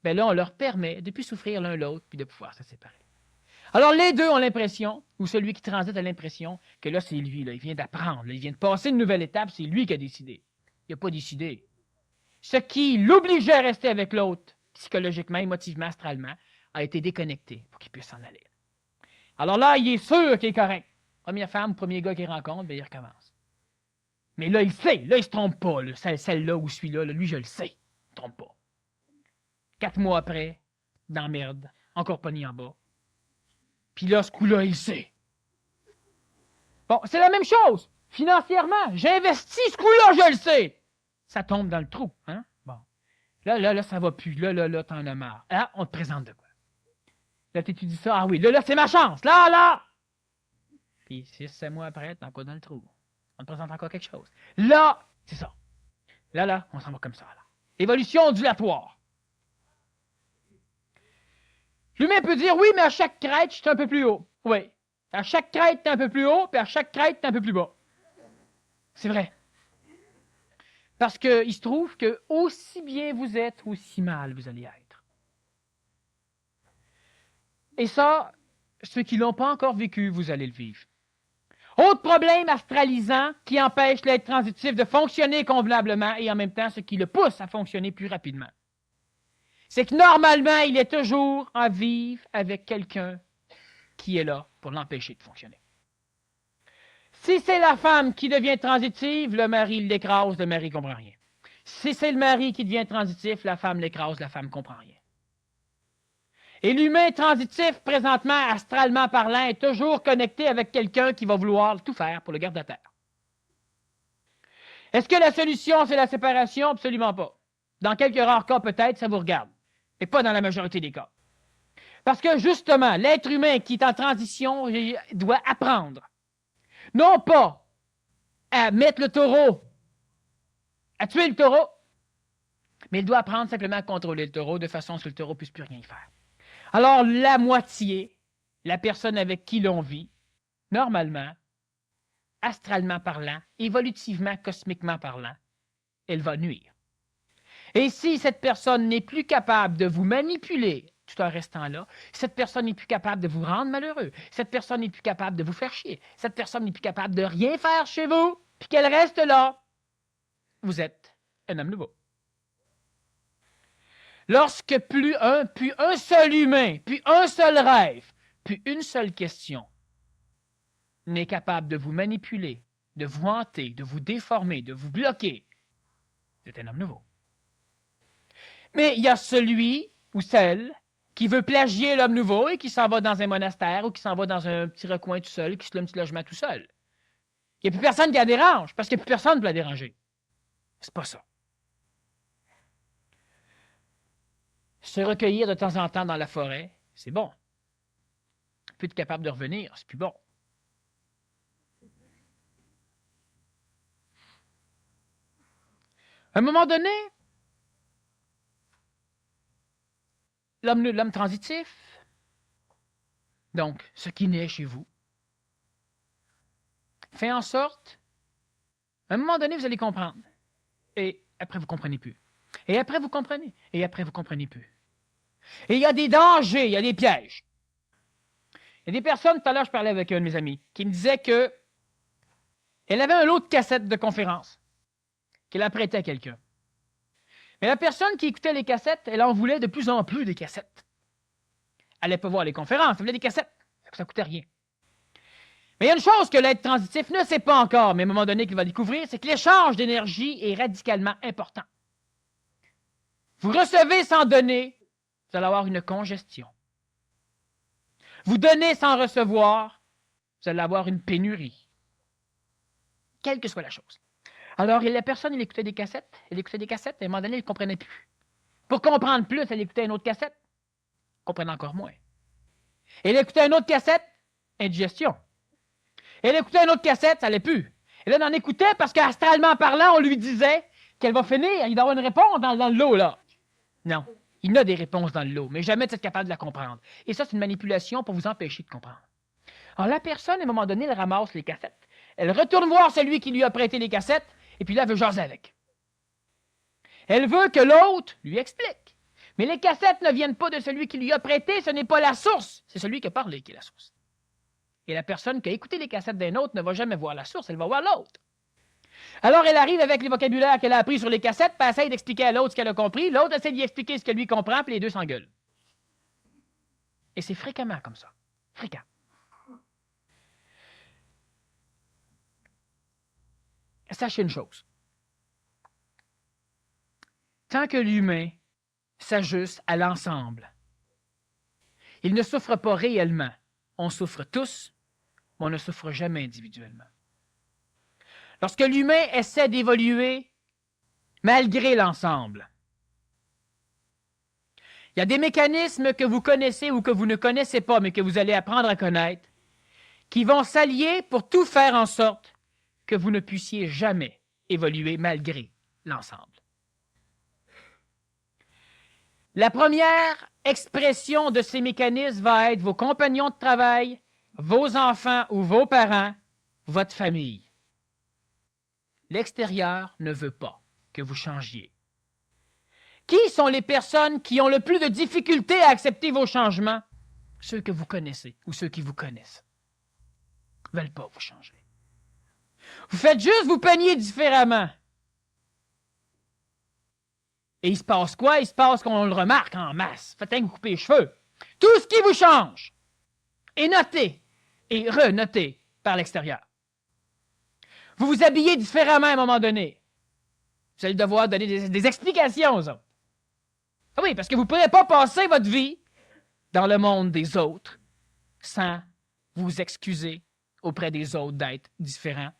B: ben là, on leur permet de plus souffrir l'un l'autre, puis de pouvoir se séparer. Alors, les deux ont l'impression, ou celui qui transite a l'impression, que là, c'est lui, là, il vient d'apprendre, il vient de passer une nouvelle étape, c'est lui qui a décidé. Il n'a pas décidé. Ce qui l'obligeait à rester avec l'autre, psychologiquement, émotivement, astralement, a été déconnecté pour qu'il puisse s'en aller. Alors là, il est sûr qu'il est correct. Première femme, premier gars qu'il rencontre, bien, il recommence. Mais là, il sait, là, il se trompe pas, là, celle-là ou celui-là, lui, je le sais, il ne se trompe pas. 4 mois après, dans la merde, encore pogné en bas. Puis là, ce coup-là, il sait. Bon, c'est la même chose. Financièrement, j'investis ce coup-là, je le sais. Ça tombe dans le trou, hein? Bon. Là, ça va plus. Là, t'en as marre. Ah, on te présente de quoi? Là, t'étudies ça. Ah oui, là, c'est ma chance. Là! Puis 6-7 mois après, t'es encore dans le trou. On te présente encore quelque chose. Là, c'est ça. Là, on s'en va comme ça, là. Évolution ondulatoire. L'humain peut dire, oui, mais à chaque crête, je suis un peu plus haut. Oui. À chaque crête, t'es un peu plus haut, puis à chaque crête, t'es un peu plus bas. C'est vrai. Parce qu'il se trouve que aussi bien vous êtes, aussi mal vous allez être. Et ça, ceux qui ne l'ont pas encore vécu, vous allez le vivre. Autre problème astralisant qui empêche l'être transitif de fonctionner convenablement et en même temps ce qui le pousse à fonctionner plus rapidement. C'est que normalement, il est toujours à vivre avec quelqu'un qui est là pour l'empêcher de fonctionner. Si c'est la femme qui devient transitive, le mari l'écrase, le mari ne comprend rien. Si c'est le mari qui devient transitif, la femme l'écrase, la femme ne comprend rien. Et l'humain transitif, présentement, astralement parlant, est toujours connecté avec quelqu'un qui va vouloir tout faire pour le garder à terre. Est-ce que la solution, c'est la séparation? Absolument pas. Dans quelques rares cas, peut-être, ça vous regarde. Mais pas dans la majorité des cas. Parce que, justement, l'être humain qui est en transition doit apprendre. Non pas à mettre le taureau, à tuer le taureau, mais il doit apprendre simplement à contrôler le taureau de façon à ce que le taureau ne puisse plus rien y faire. Alors, la moitié, la personne avec qui l'on vit, normalement, astralement parlant, évolutivement, cosmiquement parlant, elle va nuire. Et si cette personne n'est plus capable de vous manipuler tout en restant là, cette personne n'est plus capable de vous rendre malheureux, cette personne n'est plus capable de vous faire chier, cette personne n'est plus capable de rien faire chez vous, puis qu'elle reste là, vous êtes un homme nouveau. Lorsque plus un seul humain, puis un seul rêve, puis une seule question n'est capable de vous manipuler, de vous hanter, de vous déformer, de vous bloquer, vous êtes un homme nouveau. Mais il y a celui ou celle qui veut plagier l'homme nouveau et qui s'en va dans un monastère ou qui s'en va dans un petit recoin tout seul, qui se loue un petit logement tout seul. Il n'y a plus personne qui la dérange, parce qu'il n'y a plus personne pour la déranger. C'est pas ça. Se recueillir de temps en temps dans la forêt, c'est bon. Plus être capable de revenir, c'est plus bon. À un moment donné, l'homme transitif, donc ce qui naît chez vous, fait en sorte, à un moment donné, vous allez comprendre. Et après, vous ne comprenez plus. Et après, vous comprenez. Et après, vous ne comprenez plus. Et il y a des dangers, il y a des pièges. Il y a des personnes, tout à l'heure, je parlais avec un de mes amis, qui me disait que elle avait un lot de cassettes de conférences qu'elle a prêté à quelqu'un. Mais la personne qui écoutait les cassettes, elle en voulait de plus en plus des cassettes. Elle n'allait pas voir les conférences, elle voulait des cassettes. Ça ne coûtait rien. Mais il y a une chose que l'être transitif ne sait pas encore, mais à un moment donné qu'il va découvrir, c'est que l'échange d'énergie est radicalement important. Vous recevez sans donner, vous allez avoir une congestion. Vous donnez sans recevoir, vous allez avoir une pénurie. Quelle que soit la chose. Alors, la personne, elle écoutait des cassettes, et à un moment donné, elle ne comprenait plus. Pour comprendre plus, elle écoutait une autre cassette, elle comprenait encore moins. Elle écoutait une autre cassette, indigestion. Elle écoutait une autre cassette, ça n'allait plus. Elle en écoutait parce qu'astralement parlant, on lui disait qu'elle va finir, il doit avoir une réponse dans le lot, là. Non, il y a des réponses dans le lot, mais jamais d'être capable de la comprendre. Et ça, c'est une manipulation pour vous empêcher de comprendre. Alors, la personne, à un moment donné, elle ramasse les cassettes. Elle retourne voir celui qui lui a prêté les cassettes, et puis là, elle veut jaser avec. Elle veut que l'autre lui explique. Mais les cassettes ne viennent pas de celui qui lui a prêté, ce n'est pas la source, c'est celui qui a parlé qui est la source. Et la personne qui a écouté les cassettes d'un autre ne va jamais voir la source, elle va voir l'autre. Alors, elle arrive avec les vocabulaires qu'elle a appris sur les cassettes, puis elle essaie d'expliquer à l'autre ce qu'elle a compris, l'autre essaie d'y expliquer ce que lui comprend, puis les deux s'engueulent. Et c'est fréquemment comme ça. Fréquent. Sachez une chose. Tant que l'humain s'ajuste à l'ensemble, il ne souffre pas réellement. On souffre tous, mais on ne souffre jamais individuellement. Lorsque l'humain essaie d'évoluer malgré l'ensemble, il y a des mécanismes que vous connaissez ou que vous ne connaissez pas, mais que vous allez apprendre à connaître, qui vont s'allier pour tout faire en sorte que vous ne puissiez jamais évoluer malgré l'ensemble. La première expression de ces mécanismes va être vos compagnons de travail, vos enfants ou vos parents, votre famille. L'extérieur ne veut pas que vous changiez. Qui sont les personnes qui ont le plus de difficultés à accepter vos changements? Ceux que vous connaissez ou ceux qui vous connaissent. Ils ne veulent pas vous changer. Vous faites juste vous peigner différemment. Et il se passe quoi? Il se passe qu'on le remarque en masse. Faites que vous coupez les cheveux. Tout ce qui vous change est noté et renoté par l'extérieur. Vous vous habillez différemment à un moment donné. Vous allez devoir donner des explications aux autres. Ah oui, parce que vous ne pourrez pas passer votre vie dans le monde des autres sans vous excuser auprès des autres d'être différents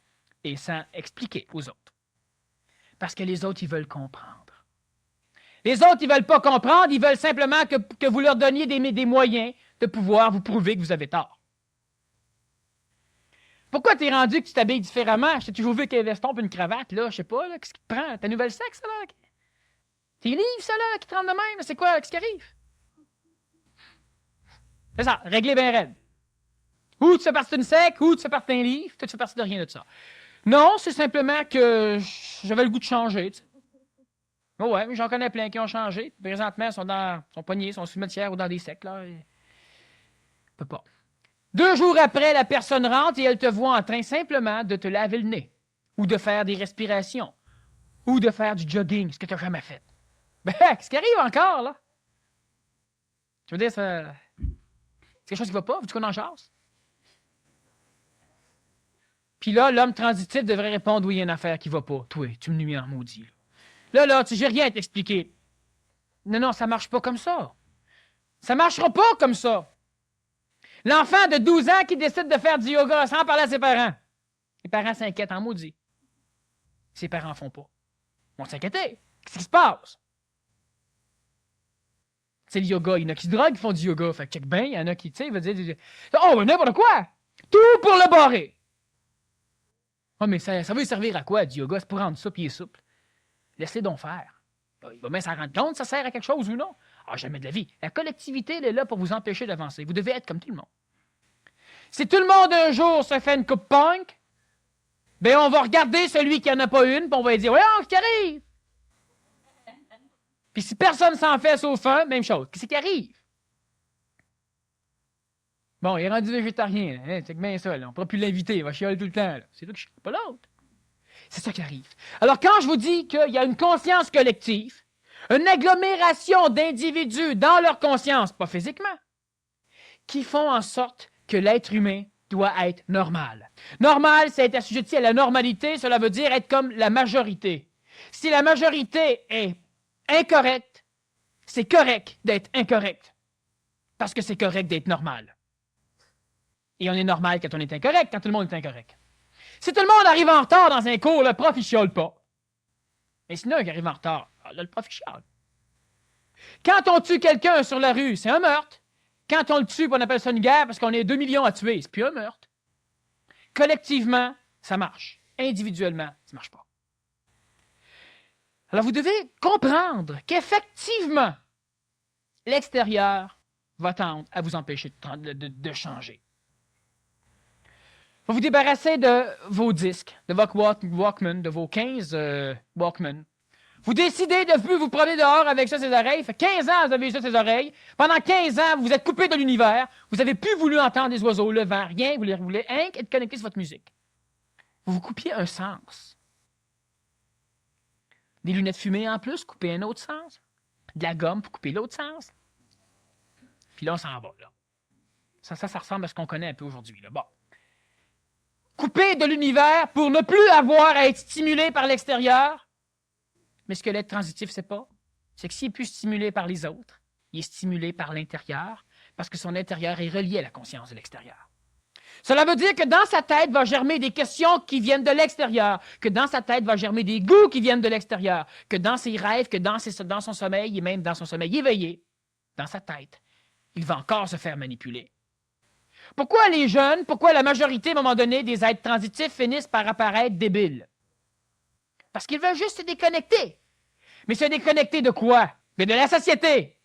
B: et sans expliquer aux autres. Parce que les autres, ils veulent comprendre. Les autres, ils ne veulent pas comprendre, ils veulent simplement que vous leur donniez des moyens de pouvoir vous prouver que vous avez tort. Pourquoi t'es rendu que tu t'habilles différemment? Je t'ai toujours vu avec un veston et une cravate, là, je sais pas, là, qu'est-ce qui te prend? Ta nouvelle sexe, ça, là? Tes livres, ça, là, qui te rendent de même, c'est quoi, qu'est-ce qui arrive? C'est ça, réglé bien raide. Ou tu fais partie d'une secte, ou tu fais partie d'un livre, tu fais partie de rien de ça. Non, c'est simplement que j'avais le goût de changer, tu sais. Oh ouais, mais j'en connais plein qui ont changé. Présentement, ils sont pognés, sont cimetières ou dans des sectes, là. Ils ne peuvent pas. 2 jours après, la personne rentre et elle te voit en train simplement de te laver le nez, ou de faire des respirations, ou de faire du jogging, ce que tu n'as jamais fait. Ben, qu'est-ce qui arrive encore, là? Tu veux dire, c'est quelque chose qui ne va pas? Veux-tu qu'on en chasse? Puis là, l'homme transitif devrait répondre, oui, il y a une affaire qui ne va pas. Toi, tu me nuis en maudit. Là, j'ai rien à t'expliquer. Non, ça ne marche pas comme ça. Ça ne marchera pas comme ça. L'enfant de 12 ans qui décide de faire du yoga sans parler à ses parents. Les parents s'inquiètent en maudit. Ses parents ne font pas. Ils vont s'inquiéter. Qu'est-ce qui se passe? C'est le yoga. Il y en a qui se droguent, qui font du yoga. Fait que check bien, il y en a qui, tu sais, veulent dire, oh, n'importe quoi! Tout pour le barrer! Oh, mais ça veut servir à quoi, du yoga? C'est pour rendre ça pied souple. Laisse-les donc faire. Il va bien s'en rendre compte, ça sert à quelque chose ou non? Ah, jamais de la vie. La collectivité, elle est là pour vous empêcher d'avancer. Vous devez être comme tout le monde. Si tout le monde un jour se fait une coupe punk, ben on va regarder celui qui n'en a pas une, puis on va lui dire, voyons, qu'est-ce qui arrive? Puis si personne s'en fait sauf un, même chose. Qu'est-ce qui arrive? Bon, il est rendu végétarien. Hein? C'est bien ça. Là. On ne pourra plus l'inviter. Il va chialer tout le temps. Là. C'est toi qui chiale, pas l'autre. C'est ça qui arrive. Alors, quand je vous dis qu'il y a une conscience collective, une agglomération d'individus dans leur conscience, pas physiquement, qui font en sorte que l'être humain doit être normal. Normal, c'est être assujetti à la normalité. Cela veut dire être comme la majorité. Si la majorité est incorrecte, c'est correct d'être incorrect. Parce que c'est correct d'être normal. Et on est normal quand on est incorrect, quand tout le monde est incorrect. Si tout le monde arrive en retard dans un cours, le prof, il chiale pas. Mais sinon, il arrive en retard, là, le prof, il chiale. Quand on tue quelqu'un sur la rue, c'est un meurtre. Quand on le tue, on appelle ça une guerre parce qu'on est 2 millions à tuer, c'est plus un meurtre. Collectivement, ça marche. Individuellement, ça ne marche pas. Alors, vous devez comprendre qu'effectivement, l'extérieur va tendre à vous empêcher de changer. Vous vous débarrassez de vos disques, de votre Walkman, de vos 15 Walkman. Vous décidez de ne plus vous promener dehors avec ça, ces oreilles. Ça fait 15 ans que vous avez eu ça, ces oreilles. Pendant 15 ans, vous vous êtes coupé de l'univers. Vous n'avez plus voulu entendre les oiseaux, le vent, rien. Vous voulez être connecté sur votre musique. Vous vous coupiez un sens. Des lunettes fumées en plus, couper un autre sens. De la gomme pour couper l'autre sens. Puis là, on s'en va, là. Ça ressemble à ce qu'on connaît un peu aujourd'hui, là. Bon. Couper de l'univers pour ne plus avoir à être stimulé par l'extérieur. Mais ce que l'être transitif, c'est pas, c'est que s'il est plus stimulé par les autres, il est stimulé par l'intérieur, parce que son intérieur est relié à la conscience de l'extérieur. Cela veut dire que dans sa tête va germer des questions qui viennent de l'extérieur, que dans sa tête va germer des goûts qui viennent de l'extérieur, que dans ses rêves, que dans son sommeil, et même dans son sommeil éveillé, dans sa tête, il va encore se faire manipuler. Pourquoi les jeunes, pourquoi la majorité, à un moment donné, des êtres transitifs finissent par apparaître débiles? Parce qu'ils veulent juste se déconnecter. Mais se déconnecter de quoi? Mais de la société.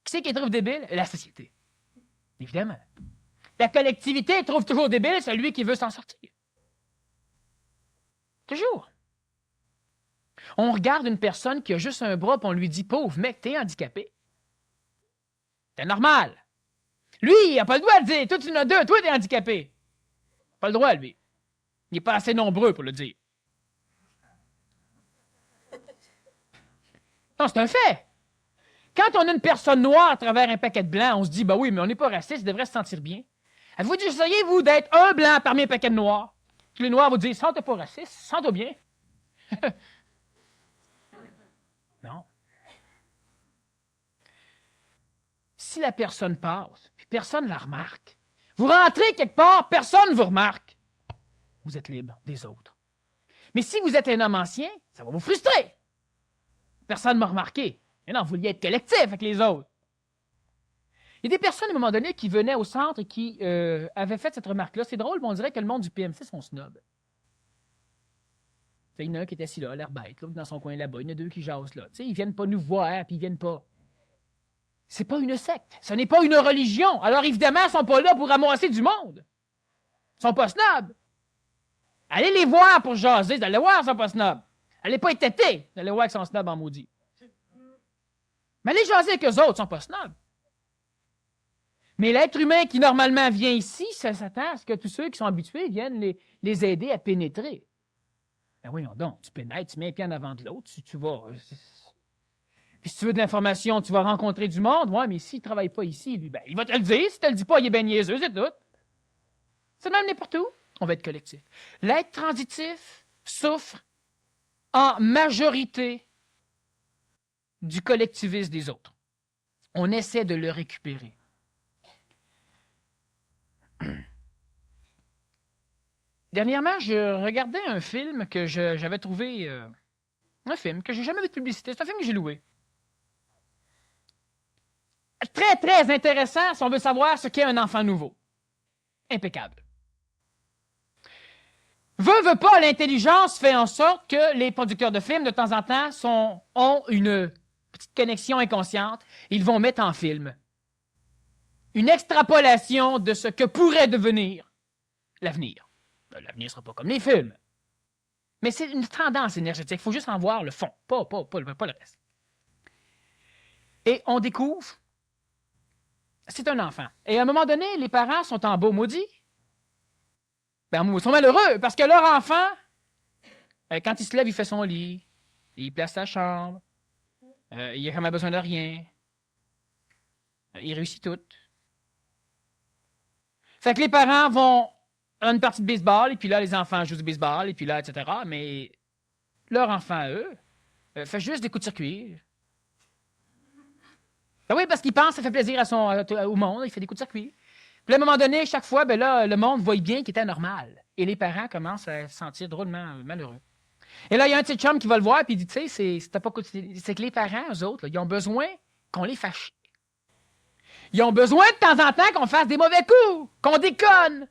B: Qui c'est qui trouve débile? La société. Évidemment. La collectivité trouve toujours débile celui qui veut s'en sortir. Toujours. On regarde une personne qui a juste un bras et on lui dit « Pauvre mec, t'es handicapé. » C'est normal. Lui, il n'a pas le droit de dire « Toi, tu en as deux, toi, t'es handicapé. » Pas le droit, lui. Il n'est pas assez nombreux pour le dire. Non, c'est un fait. Quand on a une personne noire à travers un paquet de blancs, on se dit, ben oui, mais on n'est pas raciste, il devrait se sentir bien. Avez-vous déjà essayé, vous, d'être un blanc parmi un paquet de noirs? Tous les noirs vous disent, sens-toi pas raciste, sens-toi bien. Non. Si la personne passe, puis personne ne la remarque, vous rentrez quelque part, personne ne vous remarque. Vous êtes libre des autres. Mais si vous êtes un homme ancien, ça va vous frustrer. Personne ne m'a remarqué. Mais non, vous vouliez être collectif avec les autres. Il y a des personnes, à un moment donné, qui venaient au centre et qui avaient fait cette remarque-là. C'est drôle, mais on dirait que le monde du PMC sont snob. Il y en a un qui était assis là, l'air bête, l'autre dans son coin là-bas. Il y en a deux qui jasent là. Ils ne viennent pas nous voir, puis ils viennent pas. C'est pas une secte. Ce n'est pas une religion. Alors, évidemment, ils ne sont pas là pour ramasser du monde. Ils ne sont pas snobs. Allez les voir pour jaser. Vous allez voir, ils ne sont pas snobs. Allez pas être têtés. Vous allez voir qu'ils sont snobs en maudit. Mais allez jaser avec eux autres, ils ne sont pas snobs. Mais l'être humain qui normalement vient ici, ça s'attend à ce que tous ceux qui sont habitués viennent les aider à pénétrer. Ben voyons donc, tu pénètres, tu mets un pied en avant de l'autre, tu vas. Puis si tu veux de l'information, tu vas rencontrer du monde. Ouais, mais s'il ne travaille pas ici, lui, ben, il va te le dire. Si tu ne le dis pas, il est ben niaiseux, c'est tout. C'est même n'importe où. On va être collectif. L'être transitif souffre en majorité du collectivisme des autres. On essaie de le récupérer. Dernièrement, je regardais un film que j'avais trouvé... un film que j'ai jamais vu de publicité. C'est un film que j'ai loué. Très, très intéressant si on veut savoir ce qu'est un enfant nouveau. Impeccable. Veut pas, l'intelligence fait en sorte que les producteurs de films, de temps en temps, ont une petite connexion inconsciente. Ils vont mettre en film une extrapolation de ce que pourrait devenir l'avenir. L'avenir ne sera pas comme les films. Mais c'est une tendance énergétique. Il faut juste en voir le fond, pas le reste. Et on découvre, c'est un enfant. Et à un moment donné, les parents sont en beau maudit. Ils sont malheureux parce que leur enfant, quand il se lève, il fait son lit, il place sa chambre, il n'a jamais besoin de rien. Il réussit tout. Fait que les parents vont à une partie de baseball, et puis là, les enfants jouent du baseball, et puis là, etc. Mais leur enfant, eux, fait juste des coups de circuit. Ben oui, parce qu'il pense que ça fait plaisir au monde, il fait des coups de circuit. Puis à un moment donné, chaque fois, ben là, le monde voit bien qu'il était anormal. Et les parents commencent à se sentir drôlement malheureux. Et là, il y a un petit chum qui va le voir, puis il dit, tu sais, c'est que les parents, eux autres, là, ils ont besoin qu'on les fâche. Ils ont besoin de temps en temps qu'on fasse des mauvais coups, qu'on déconne.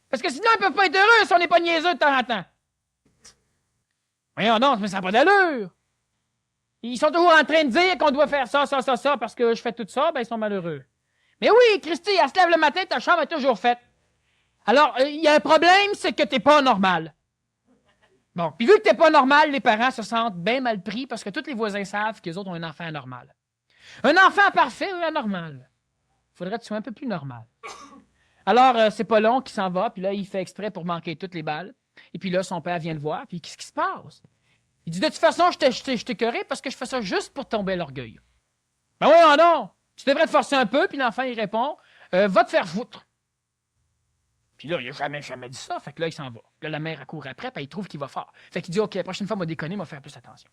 B: Parce que sinon, ils peuvent pas être heureux si on n'est pas niaiseux de temps en temps. Voyons donc, mais ça n'a pas d'allure. Ils sont toujours en train de dire qu'on doit faire ça, parce que je fais tout ça, ben ils sont malheureux. Mais oui, Christy, elle se lève le matin, ta chambre est toujours faite. Alors, il y a un problème, c'est que t'es pas normal. Bon, puis vu que t'es pas normal, les parents se sentent bien mal pris parce que tous les voisins savent qu'ils autres ont un enfant anormal. Un enfant parfait ou anormal? Faudrait que tu sois un peu plus normal. Alors, c'est pas long qu'il s'en va, puis là, il fait exprès pour manquer toutes les balles. Et puis là, son père vient le voir, puis qu'est-ce qui se passe? Il dit, de toute façon, je t'ai écœuré parce que je fais ça juste pour tomber à l'orgueil. Ben oui, non! Tu devrais te forcer un peu, puis l'enfant, il répond, va te faire foutre. Puis là, il n'a jamais dit ça, fait que là, il s'en va. Là, la mère accourt après, puis il trouve qu'il va fort. Fait qu'il dit, OK, la prochaine fois, il m'a déconné, il m'a faire plus attention.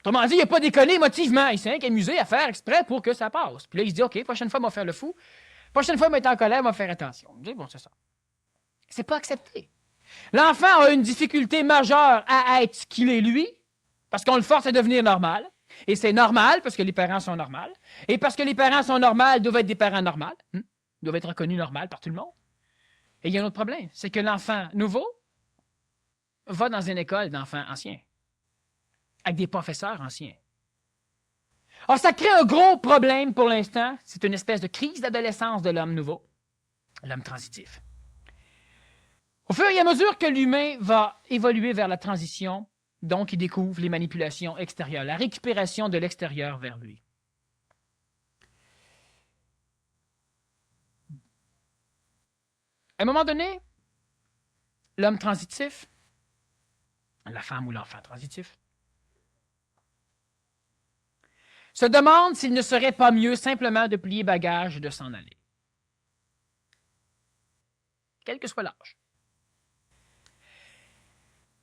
B: Autrement dit, il n'a pas déconné émotivement, il s'est rien qu'amusé à faire exprès pour que ça passe. Puis là, il se dit, OK, prochaine fois, il m'a faire le fou. Prochaine fois, il m'a été en colère, il m'a faire attention. Il dit, bon, c'est ça. C'est pas accepté. L'enfant a une difficulté majeure à être ce qu'il est lui, parce qu'on le force à devenir normal. Et c'est normal parce que les parents sont normaux. Et parce que les parents sont normaux, doivent être des parents normaux. Doivent être reconnus normaux par tout le monde. Et il y a un autre problème, c'est que l'enfant nouveau va dans une école d'enfants anciens, avec des professeurs anciens. Alors, ça crée un gros problème pour l'instant. C'est une espèce de crise d'adolescence de l'homme nouveau, l'homme transitif. Au fur et à mesure que l'humain va évoluer vers la transition, donc il découvre les manipulations extérieures, la récupération de l'extérieur vers lui. À un moment donné, l'homme transitif, la femme ou l'enfant transitif, se demande s'il ne serait pas mieux simplement de plier bagage et de s'en aller. Quel que soit l'âge.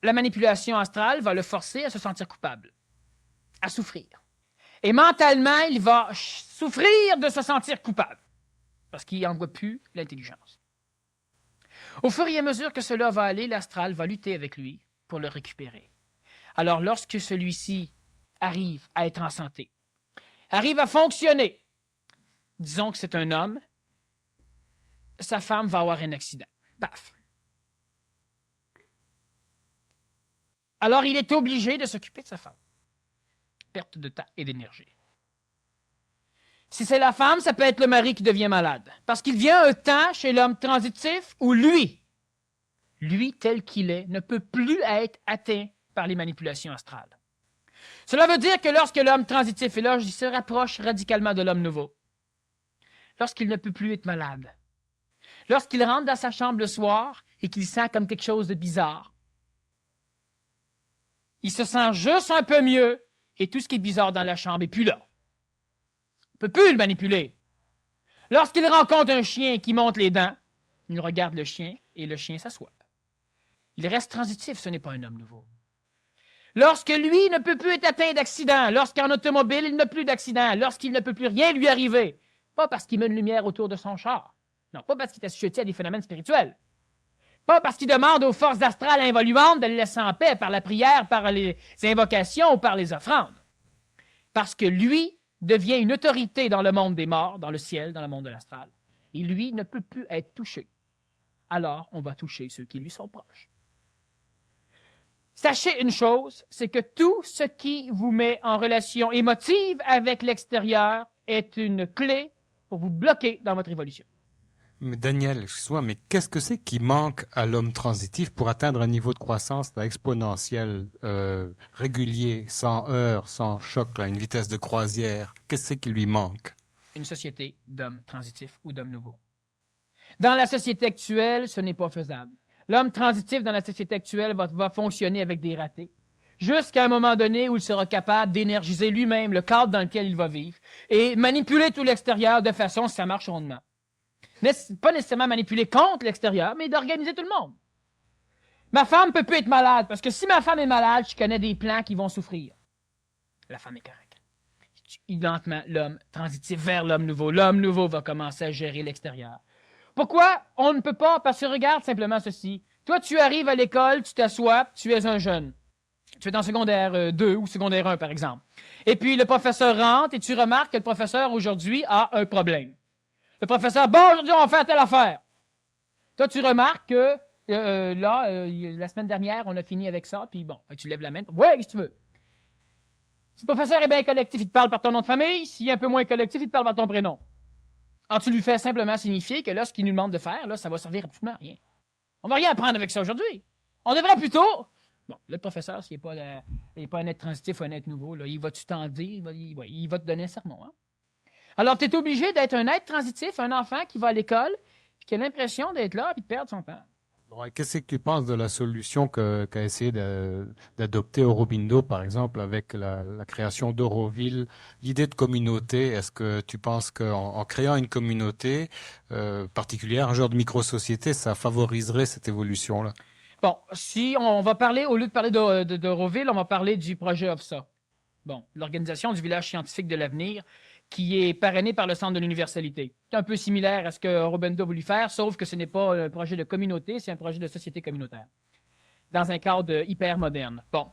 B: La manipulation astrale va le forcer à se sentir coupable, à souffrir. Et mentalement, il va souffrir de se sentir coupable, parce qu'il n'en voit plus l'intelligence. Au fur et à mesure que cela va aller, l'astral va lutter avec lui pour le récupérer. Alors, lorsque celui-ci arrive à être en santé, arrive à fonctionner, disons que c'est un homme, sa femme va avoir un accident. Paf! Alors, il est obligé de s'occuper de sa femme. Perte de temps et d'énergie. Si c'est la femme, ça peut être le mari qui devient malade. Parce qu'il vient un temps chez l'homme transitif où lui tel qu'il est, ne peut plus être atteint par les manipulations astrales. Cela veut dire que lorsque l'homme transitif est là, il se rapproche radicalement de l'homme nouveau. Lorsqu'il ne peut plus être malade. Lorsqu'il rentre dans sa chambre le soir et qu'il sent comme quelque chose de bizarre. Il se sent juste un peu mieux et tout ce qui est bizarre dans la chambre n'est plus là. On ne peut plus le manipuler. Lorsqu'il rencontre un chien qui monte les dents, il regarde le chien et le chien s'assoit. Il reste transitif, ce n'est pas un homme nouveau. Lorsque lui ne peut plus être atteint d'accident, lorsqu'en automobile, il n'a plus d'accident, lorsqu'il ne peut plus rien lui arriver, pas parce qu'il met une lumière autour de son char, non, pas parce qu'il est assujetti à des phénomènes spirituels, pas parce qu'il demande aux forces astrales involuantes de le laisser en paix par la prière, par les invocations ou par les offrandes, parce que lui devient une autorité dans le monde des morts, dans le ciel, dans le monde de l'astral, et lui ne peut plus être touché. Alors, on va toucher ceux qui lui sont proches. Sachez une chose, c'est que tout ce qui vous met en relation émotive avec l'extérieur est une clé pour vous bloquer dans votre évolution.
A: Mais Daniel, excuse-moi, mais qu'est-ce que c'est qui manque à l'homme transitif pour atteindre un niveau de croissance exponentiel, régulier, sans heurts, sans choc, là, une vitesse de croisière? Qu'est-ce que c'est qui lui manque?
B: Une société d'hommes transitifs ou d'hommes nouveaux. Dans la société actuelle, ce n'est pas faisable. L'homme transitif dans la société actuelle va fonctionner avec des ratés, jusqu'à un moment donné où il sera capable d'énergiser lui-même le cadre dans lequel il va vivre et manipuler tout l'extérieur de façon, si ça marche rondement. Pas nécessairement manipuler contre l'extérieur, mais d'organiser tout le monde. Ma femme peut plus être malade, parce que si ma femme est malade, je connais des plans qui vont souffrir. La femme est correcte. lentement l'homme transitif vers l'homme nouveau. L'homme nouveau va commencer à gérer l'extérieur. Pourquoi on ne peut pas? Parce que regarde simplement ceci. Toi, tu arrives à l'école, tu t'assois, tu es un jeune. Tu es en secondaire 2 ou secondaire 1, par exemple. Et puis, le professeur rentre et tu remarques que le professeur, aujourd'hui, a un problème. Le professeur, bon, aujourd'hui, on va faire telle affaire. Toi, tu remarques que, la semaine dernière, on a fini avec ça, puis bon, tu lèves la main. Ouais, qu'est-ce que tu veux? Si le professeur est bien collectif, il te parle par ton nom de famille. S'il est un peu moins collectif, il te parle par ton prénom. Alors, tu lui fais simplement signifier que là, ce qu'il nous demande de faire, là, ça va servir absolument à rien. On ne va rien apprendre avec ça aujourd'hui. On devrait plutôt... Bon, le professeur, s'il n'est pas un être transitif ou un être nouveau, là, il va-tu t'en dire? Il va te donner un sermon. Hein? Alors, tu es obligé d'être un être transitif, un enfant qui va à l'école, puis qui a l'impression d'être là et de perdre son temps.
A: Bon, et qu'est-ce que tu penses de la solution qu'a essayé d'adopter Aurobindo, par exemple, avec la création d'Euroville, l'idée de communauté? Est-ce que tu penses qu'en créant une communauté particulière, un genre de micro-société, ça favoriserait cette évolution-là?
B: Bon, si on va parler, au lieu de parler d'Euroville, on va parler du projet OFSA. Bon, l'Organisation du village scientifique de l'avenir, qui est parrainé par le Centre de l'universalité. C'est un peu similaire à ce que Aurobindo a voulu faire, sauf que ce n'est pas un projet de communauté, c'est un projet de société communautaire, dans un cadre hyper moderne. Bon.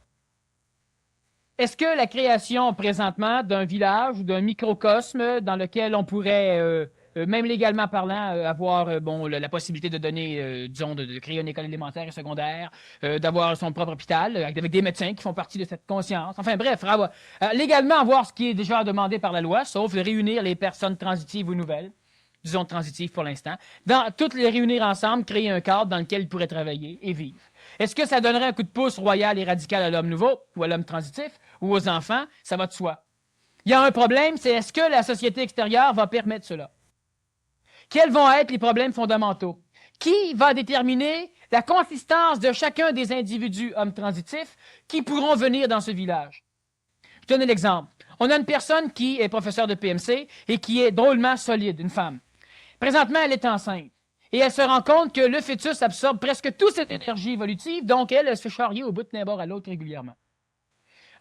B: Est-ce que la création présentement d'un village ou d'un microcosme dans lequel on pourrait, même légalement parlant, avoir la possibilité de donner, disons, de créer une école élémentaire et secondaire, d'avoir son propre hôpital, avec des médecins qui font partie de cette conscience. Enfin bref, légalement avoir ce qui est déjà demandé par la loi, sauf de réunir les personnes transitives ou nouvelles, disons transitives pour l'instant, toutes les réunir ensemble, créer un cadre dans lequel ils pourraient travailler et vivre. Est-ce que ça donnerait un coup de pouce royal et radical à l'homme nouveau ou à l'homme transitif ou aux enfants? Ça va de soi. Il y a un problème, c'est est-ce que la société extérieure va permettre cela? Quels vont être les problèmes fondamentaux? Qui va déterminer la consistance de chacun des individus hommes transitifs qui pourront venir dans ce village? Je donne un exemple. On a une personne qui est professeure de PMC et qui est drôlement solide, une femme. Présentement, elle est enceinte. Et elle se rend compte que le fœtus absorbe presque toute cette énergie évolutive, donc elle se fait charrier au bout d'un bord à l'autre régulièrement.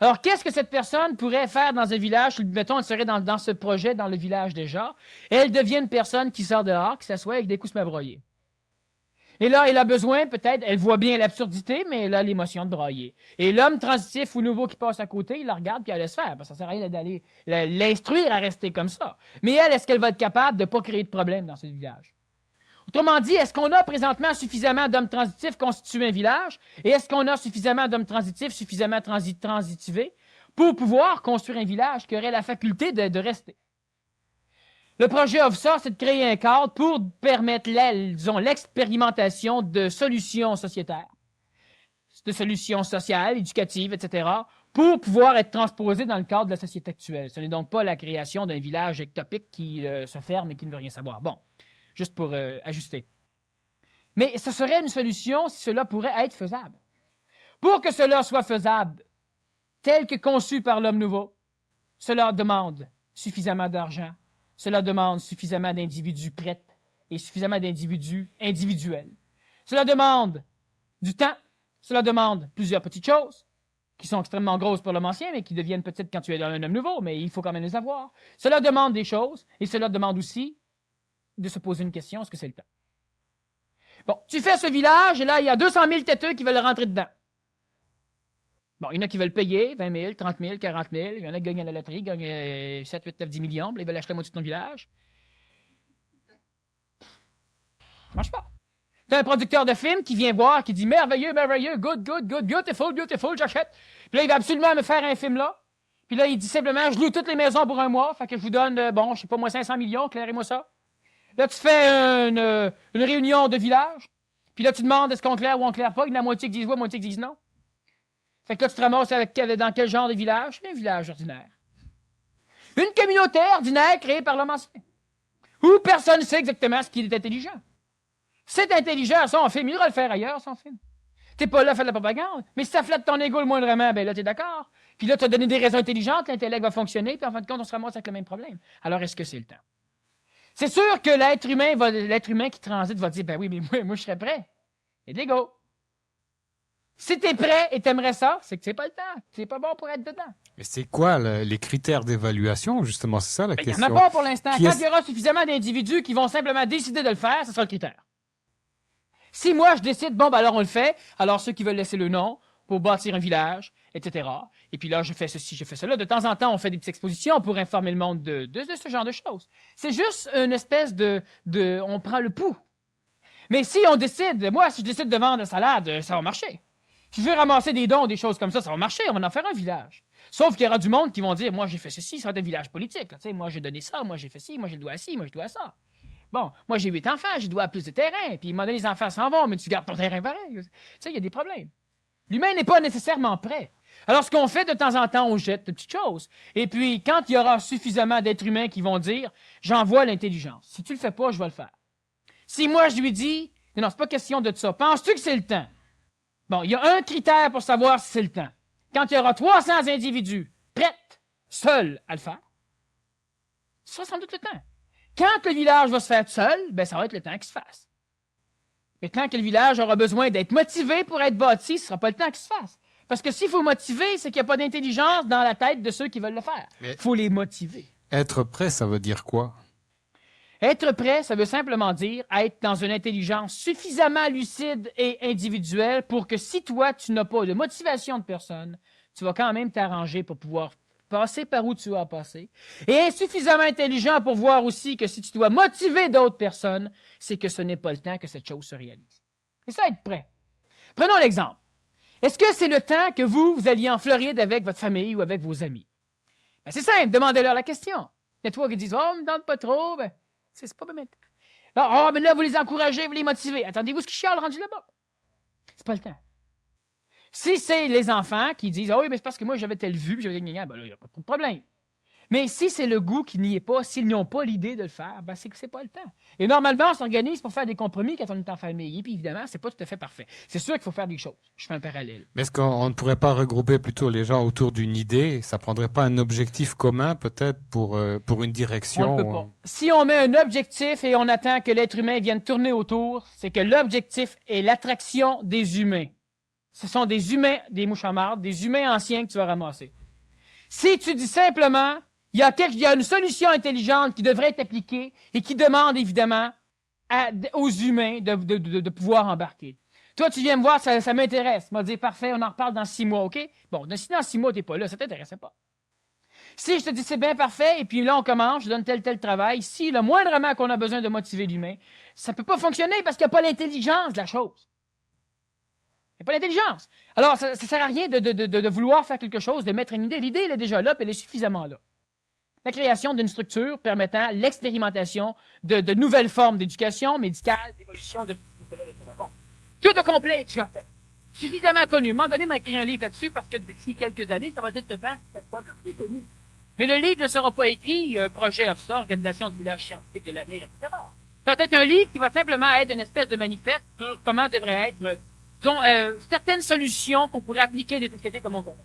B: Alors, qu'est-ce que cette personne pourrait faire dans un village? Mettons, elle serait dans ce projet, dans le village déjà. Elle devient une personne qui sort dehors, qui s'assoit avec des cousses à broyer. Et là, elle a besoin, peut-être, elle voit bien l'absurdité, mais elle a l'émotion de brailler. Et l'homme transitif ou nouveau qui passe à côté, il la regarde puis elle laisse faire. Parce que ça sert à rien d'aller l'instruire à rester comme ça. Mais elle, est-ce qu'elle va être capable de ne pas créer de problème dans ce village? Autrement dit, est-ce qu'on a présentement suffisamment d'hommes transitifs constitués un village? Et est-ce qu'on a suffisamment d'hommes transitifs suffisamment transitivés pour pouvoir construire un village qui aurait la faculté de rester? Le projet OFSA, c'est de créer un cadre pour permettre, l'expérimentation de solutions sociétaires, de solutions sociales, éducatives, etc., pour pouvoir être transposées dans le cadre de la société actuelle. Ce n'est donc pas la création d'un village ectopique qui se ferme et qui ne veut rien savoir. Bon. Juste pour ajuster. Mais ce serait une solution si cela pourrait être faisable. Pour que cela soit faisable, tel que conçu par l'homme nouveau, cela demande suffisamment d'argent, cela demande suffisamment d'individus prêts et suffisamment d'individus individuels. Cela demande du temps, cela demande plusieurs petites choses qui sont extrêmement grosses pour l'homme ancien, mais qui deviennent petites quand tu es un homme nouveau, mais il faut quand même les avoir. Cela demande des choses et cela demande aussi de se poser une question, est-ce que c'est le temps? Bon, tu fais ce village, et là, il y a 200 000 têteux qui veulent rentrer dedans. Bon, il y en a qui veulent payer 20 000, 30 000, 40 000. Il y en a qui gagnent à la loterie, gagnent 7, 8, 9, 10 millions, puis ils veulent acheter la moitié de ton village. Ça marche pas. T'as un producteur de film qui vient voir, qui dit merveilleux, merveilleux, good, good, good, beautiful, beautiful, j'achète. Puis là, il va absolument me faire un film là. Puis là, il dit simplement, je loue toutes les maisons pour un mois, fait que je vous donne, je sais pas moi, 500 millions, clairez-moi ça. Là, tu fais une réunion de village. Puis là, tu demandes est-ce qu'on claire ou on claire pas. Il y en a la moitié qui disent oui, la moitié qui disent non. Fait que là, tu te ramasses dans quel genre de village? Un village ordinaire. Une communauté ordinaire créée par l'homme ancien. Où personne ne sait exactement ce qu'il est intelligent. C'est intelligent, ça, on fait mieux de le faire ailleurs, ça, on fait. T'es pas là à faire de la propagande. Mais si ça flatte ton ego le moindrement, ben là, t'es d'accord. Puis là, tu as donné des raisons intelligentes, l'intellect va fonctionner, puis en fin de compte, on se ramasse avec le même problème. Alors, est-ce que c'est le temps? C'est sûr que l'être humain qui transite va dire, ben oui, mais moi je serais prêt. Et de l'ego. Si t'es prêt et t'aimerais ça, c'est que c'est pas le temps. C'est pas bon pour être dedans.
A: Mais c'est quoi les critères d'évaluation, justement? C'est ça la
B: Il n'y en
A: question.
B: a pas pour l'instant.
A: Qui
B: Quand
A: est-
B: il y aura suffisamment d'individus qui vont simplement décider de le faire, ce sera le critère. Si moi je décide, bon, ben alors on le fait, alors ceux qui veulent laisser le nom pour bâtir un village, etc. Et puis là, je fais ceci, je fais cela. De temps en temps, on fait des petites expositions pour informer le monde de ce genre de choses. C'est juste une espèce on prend le pouls. Mais si on décide, moi, si je décide de vendre la salade, ça va marcher. Si je veux ramasser des dons, des choses comme ça va marcher, on va en faire un village. Sauf qu'il y aura du monde qui vont dire, moi j'ai fait ceci, ça va être un village politique. Tu sais, moi j'ai donné ça, moi j'ai fait ci, moi j'ai le doigt à ci, moi je dois à ça. Bon, moi j'ai 8 enfants, je dois à plus de terrain, puis moi les enfants s'en vont, mais tu gardes ton terrain pareil. Tu sais, il y a des problèmes. L'humain n'est pas nécessairement prêt. Alors ce qu'on fait de temps en temps, on jette de petites choses. Et puis quand il y aura suffisamment d'êtres humains qui vont dire, j'envoie l'intelligence. Si tu le fais pas, je vais le faire. Si moi je lui dis, non, c'est pas question de ça, penses-tu que c'est le temps? Bon, il y a un critère pour savoir si c'est le temps. Quand il y aura 300 individus prêts, seuls à le faire, ce sera sans doute le temps. Quand le village va se faire seul, ben ça va être le temps qu'il se fasse. Mais tant que le village aura besoin d'être motivé pour être bâti, ce ne sera pas le temps qu'il se fasse. Parce que s'il faut motiver, c'est qu'il n'y a pas d'intelligence dans la tête de ceux qui veulent le faire. Il faut les motiver.
A: Être prêt, ça veut dire quoi?
B: Être prêt, ça veut simplement dire être dans une intelligence suffisamment lucide et individuelle pour que si toi, tu n'as pas de motivation de personne, tu vas quand même t'arranger pour pouvoir passer par où tu as passé. Et être suffisamment intelligent pour voir aussi que si tu dois motiver d'autres personnes, c'est que ce n'est pas le temps que cette chose se réalise. C'est ça, être prêt. Prenons l'exemple. Est-ce que c'est le temps que vous alliez en Floride avec votre famille ou avec vos amis? Ben, c'est simple, demandez-leur la question. Il y a toi qui disent, oh, me tente pas trop, ben, c'est pas bien. Ah, mais là, vous les encouragez, vous les motivez. Attendez-vous ce qu'ils chialent rendu là-bas. C'est pas le temps. Si c'est les enfants qui disent, ah oui, mais c'est parce que moi, j'avais telle vue, j'avais ben là, il n'y a pas de problème. Mais si c'est le goût qui n'y est pas, s'ils n'ont pas l'idée de le faire, ben c'est que c'est pas le temps. Et normalement, on s'organise pour faire des compromis quand on est en famille. Et puis évidemment, c'est pas tout à fait parfait. C'est sûr qu'il faut faire des choses. Je fais un parallèle.
A: Mais est-ce qu'on ne pourrait pas regrouper plutôt les gens autour d'une idée? Ça prendrait pas un objectif commun, peut-être, pour une direction?
B: On ne peut pas. Si on met un objectif et on attend que l'être humain vienne tourner autour, c'est que l'objectif est l'attraction des humains. Ce sont des humains, des mouches à marde, des humains anciens que tu vas ramasser. Si tu dis simplement, il y a une solution intelligente qui devrait être appliquée et qui demande évidemment aux humains de pouvoir embarquer. Toi, tu viens me voir, ça m'intéresse. Tu m'as dit, parfait, on en reparle dans 6 mois, OK? Bon, si dans 6 mois, tu n'es pas là, ça ne t'intéressait pas. Si je te dis, c'est bien parfait, et puis là, on commence, je donne tel travail, si le moindrement qu'on a besoin de motiver l'humain, ça ne peut pas fonctionner parce qu'il n'y a pas l'intelligence de la chose. Il n'y a pas l'intelligence. Alors, ça ne sert à rien de vouloir faire quelque chose, de mettre une idée. L'idée, elle est déjà là, puis elle est suffisamment là. La création d'une structure permettant l'expérimentation de nouvelles formes d'éducation médicale, d'évolution, bon. Tout au complet, tu as fait. Suffisamment connu. À un moment donné, m'a écrit un livre là-dessus parce que d'ici quelques années, ça va être te faire connu. Mais le livre ne sera pas écrit projet OFSA, organisation du village scientifique de l'avenir, etc. Ça va être un livre qui va simplement être une espèce de manifeste sur comment devraient être certaines solutions qu'on pourrait appliquer à des sociétés comme on connaît.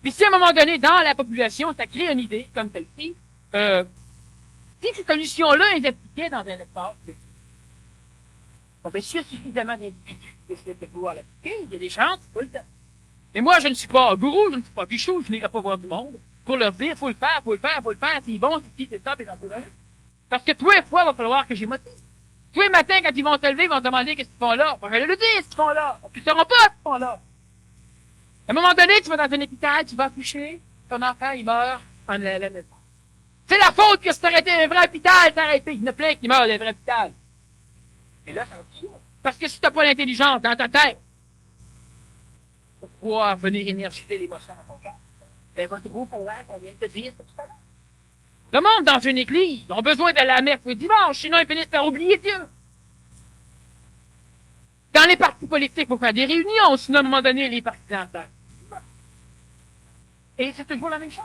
B: Puis si à un moment donné, dans la population, ça crée une idée comme celle-ci, si cette solution-là est appliquée dans un espace, bon, ben, s'il y a suffisamment d'individus qui décident de pouvoir l'appliquer, il y a des chances, c'est pas le temps. Mais moi, je ne suis pas gourou, je ne suis pas bichou, je n'irai pas voir du monde pour leur dire, faut le faire, c'est bon, c'est ça, c'est ça, parce que tous les fois, il va falloir que j'ai motivé. Tous les matins, quand ils vont se lever, ils vont se demander qu'est-ce qu'ils font là. Je vais le dire, ce qu'ils font là. Puis ils ne sauront pas ce qu'ils font là. À un moment donné, tu vas dans un hôpital, tu vas accoucher, ton enfant, il meurt en la naissance. C'est la faute que si t'aurais été un vrai hôpital, t'aurais été. Il y en a plein qui meurent d'un vrai hôpital. Et là, ça va te tuer. Parce que si t'as pas l'intelligence dans ta tête, pour pouvoir venir énergiser l'émotion dans ton cœur, ben, votre gros problème, on vient de te dire, c'est tout à l'heure. Le monde dans une église, ils ont besoin de la messe le dimanche, sinon ils finissent par oublier Dieu. Dans les partis politiques, il faut faire des réunions, sinon à un moment donné, les partisans savent. Et c'est toujours la même chose.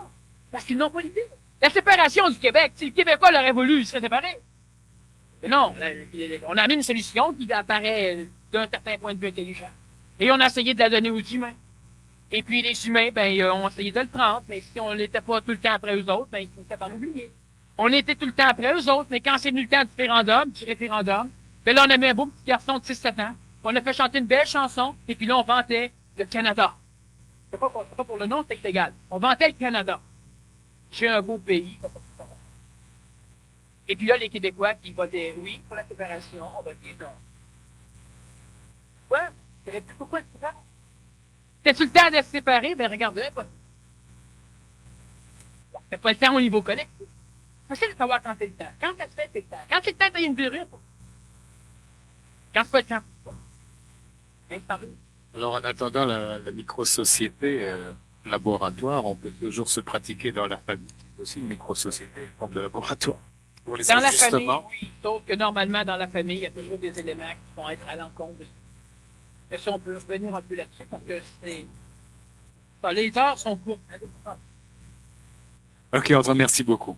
B: Parce qu'ils n'ont pas l'idée. La séparation du Québec, si le Québécois l'aurait voulu, il serait séparé. Mais non, on a mis une solution qui apparaît d'un certain point de vue intelligent. Et on a essayé de la donner aux humains. Et puis les humains, ont essayé de le prendre, mais si on n'était pas tout le temps après eux autres, ils finissaient par l'oublier. On était tout le temps après eux autres, mais quand c'est venu le temps du référendum, là on a mis un beau petit garçon de 6-7 ans, on a fait chanter une belle chanson, et puis là on vantait le Canada. C'est pas pour le nom, c'est légal. On vantait le Canada. J'ai un beau pays. Et puis là, les Québécois qui votaient oui pour la séparation, on va dire non. Quoi? Pourquoi tu fais? T'as-tu le temps de se séparer? Ben regarde, pas. T'as pas le temps au niveau collectif. C'est facile de savoir quand c'est le temps. Quand ça se fait, c'est le temps. Quand c'est le temps, t'as une virus. Quand c'est pas le temps.
C: Alors, en attendant la micro-société laboratoire, on peut toujours se pratiquer dans la famille. C'est aussi une micro-société, une forme de laboratoire. Pour les
B: Dans la famille,
C: ajustements.
B: oui. Sauf que normalement, dans la famille, il y a toujours des éléments qui vont être à l'encontre de ça. Mais si on peut revenir un peu là-dessus, parce que c'est. Les heures sont courtes.
C: Ok, on te remercie beaucoup.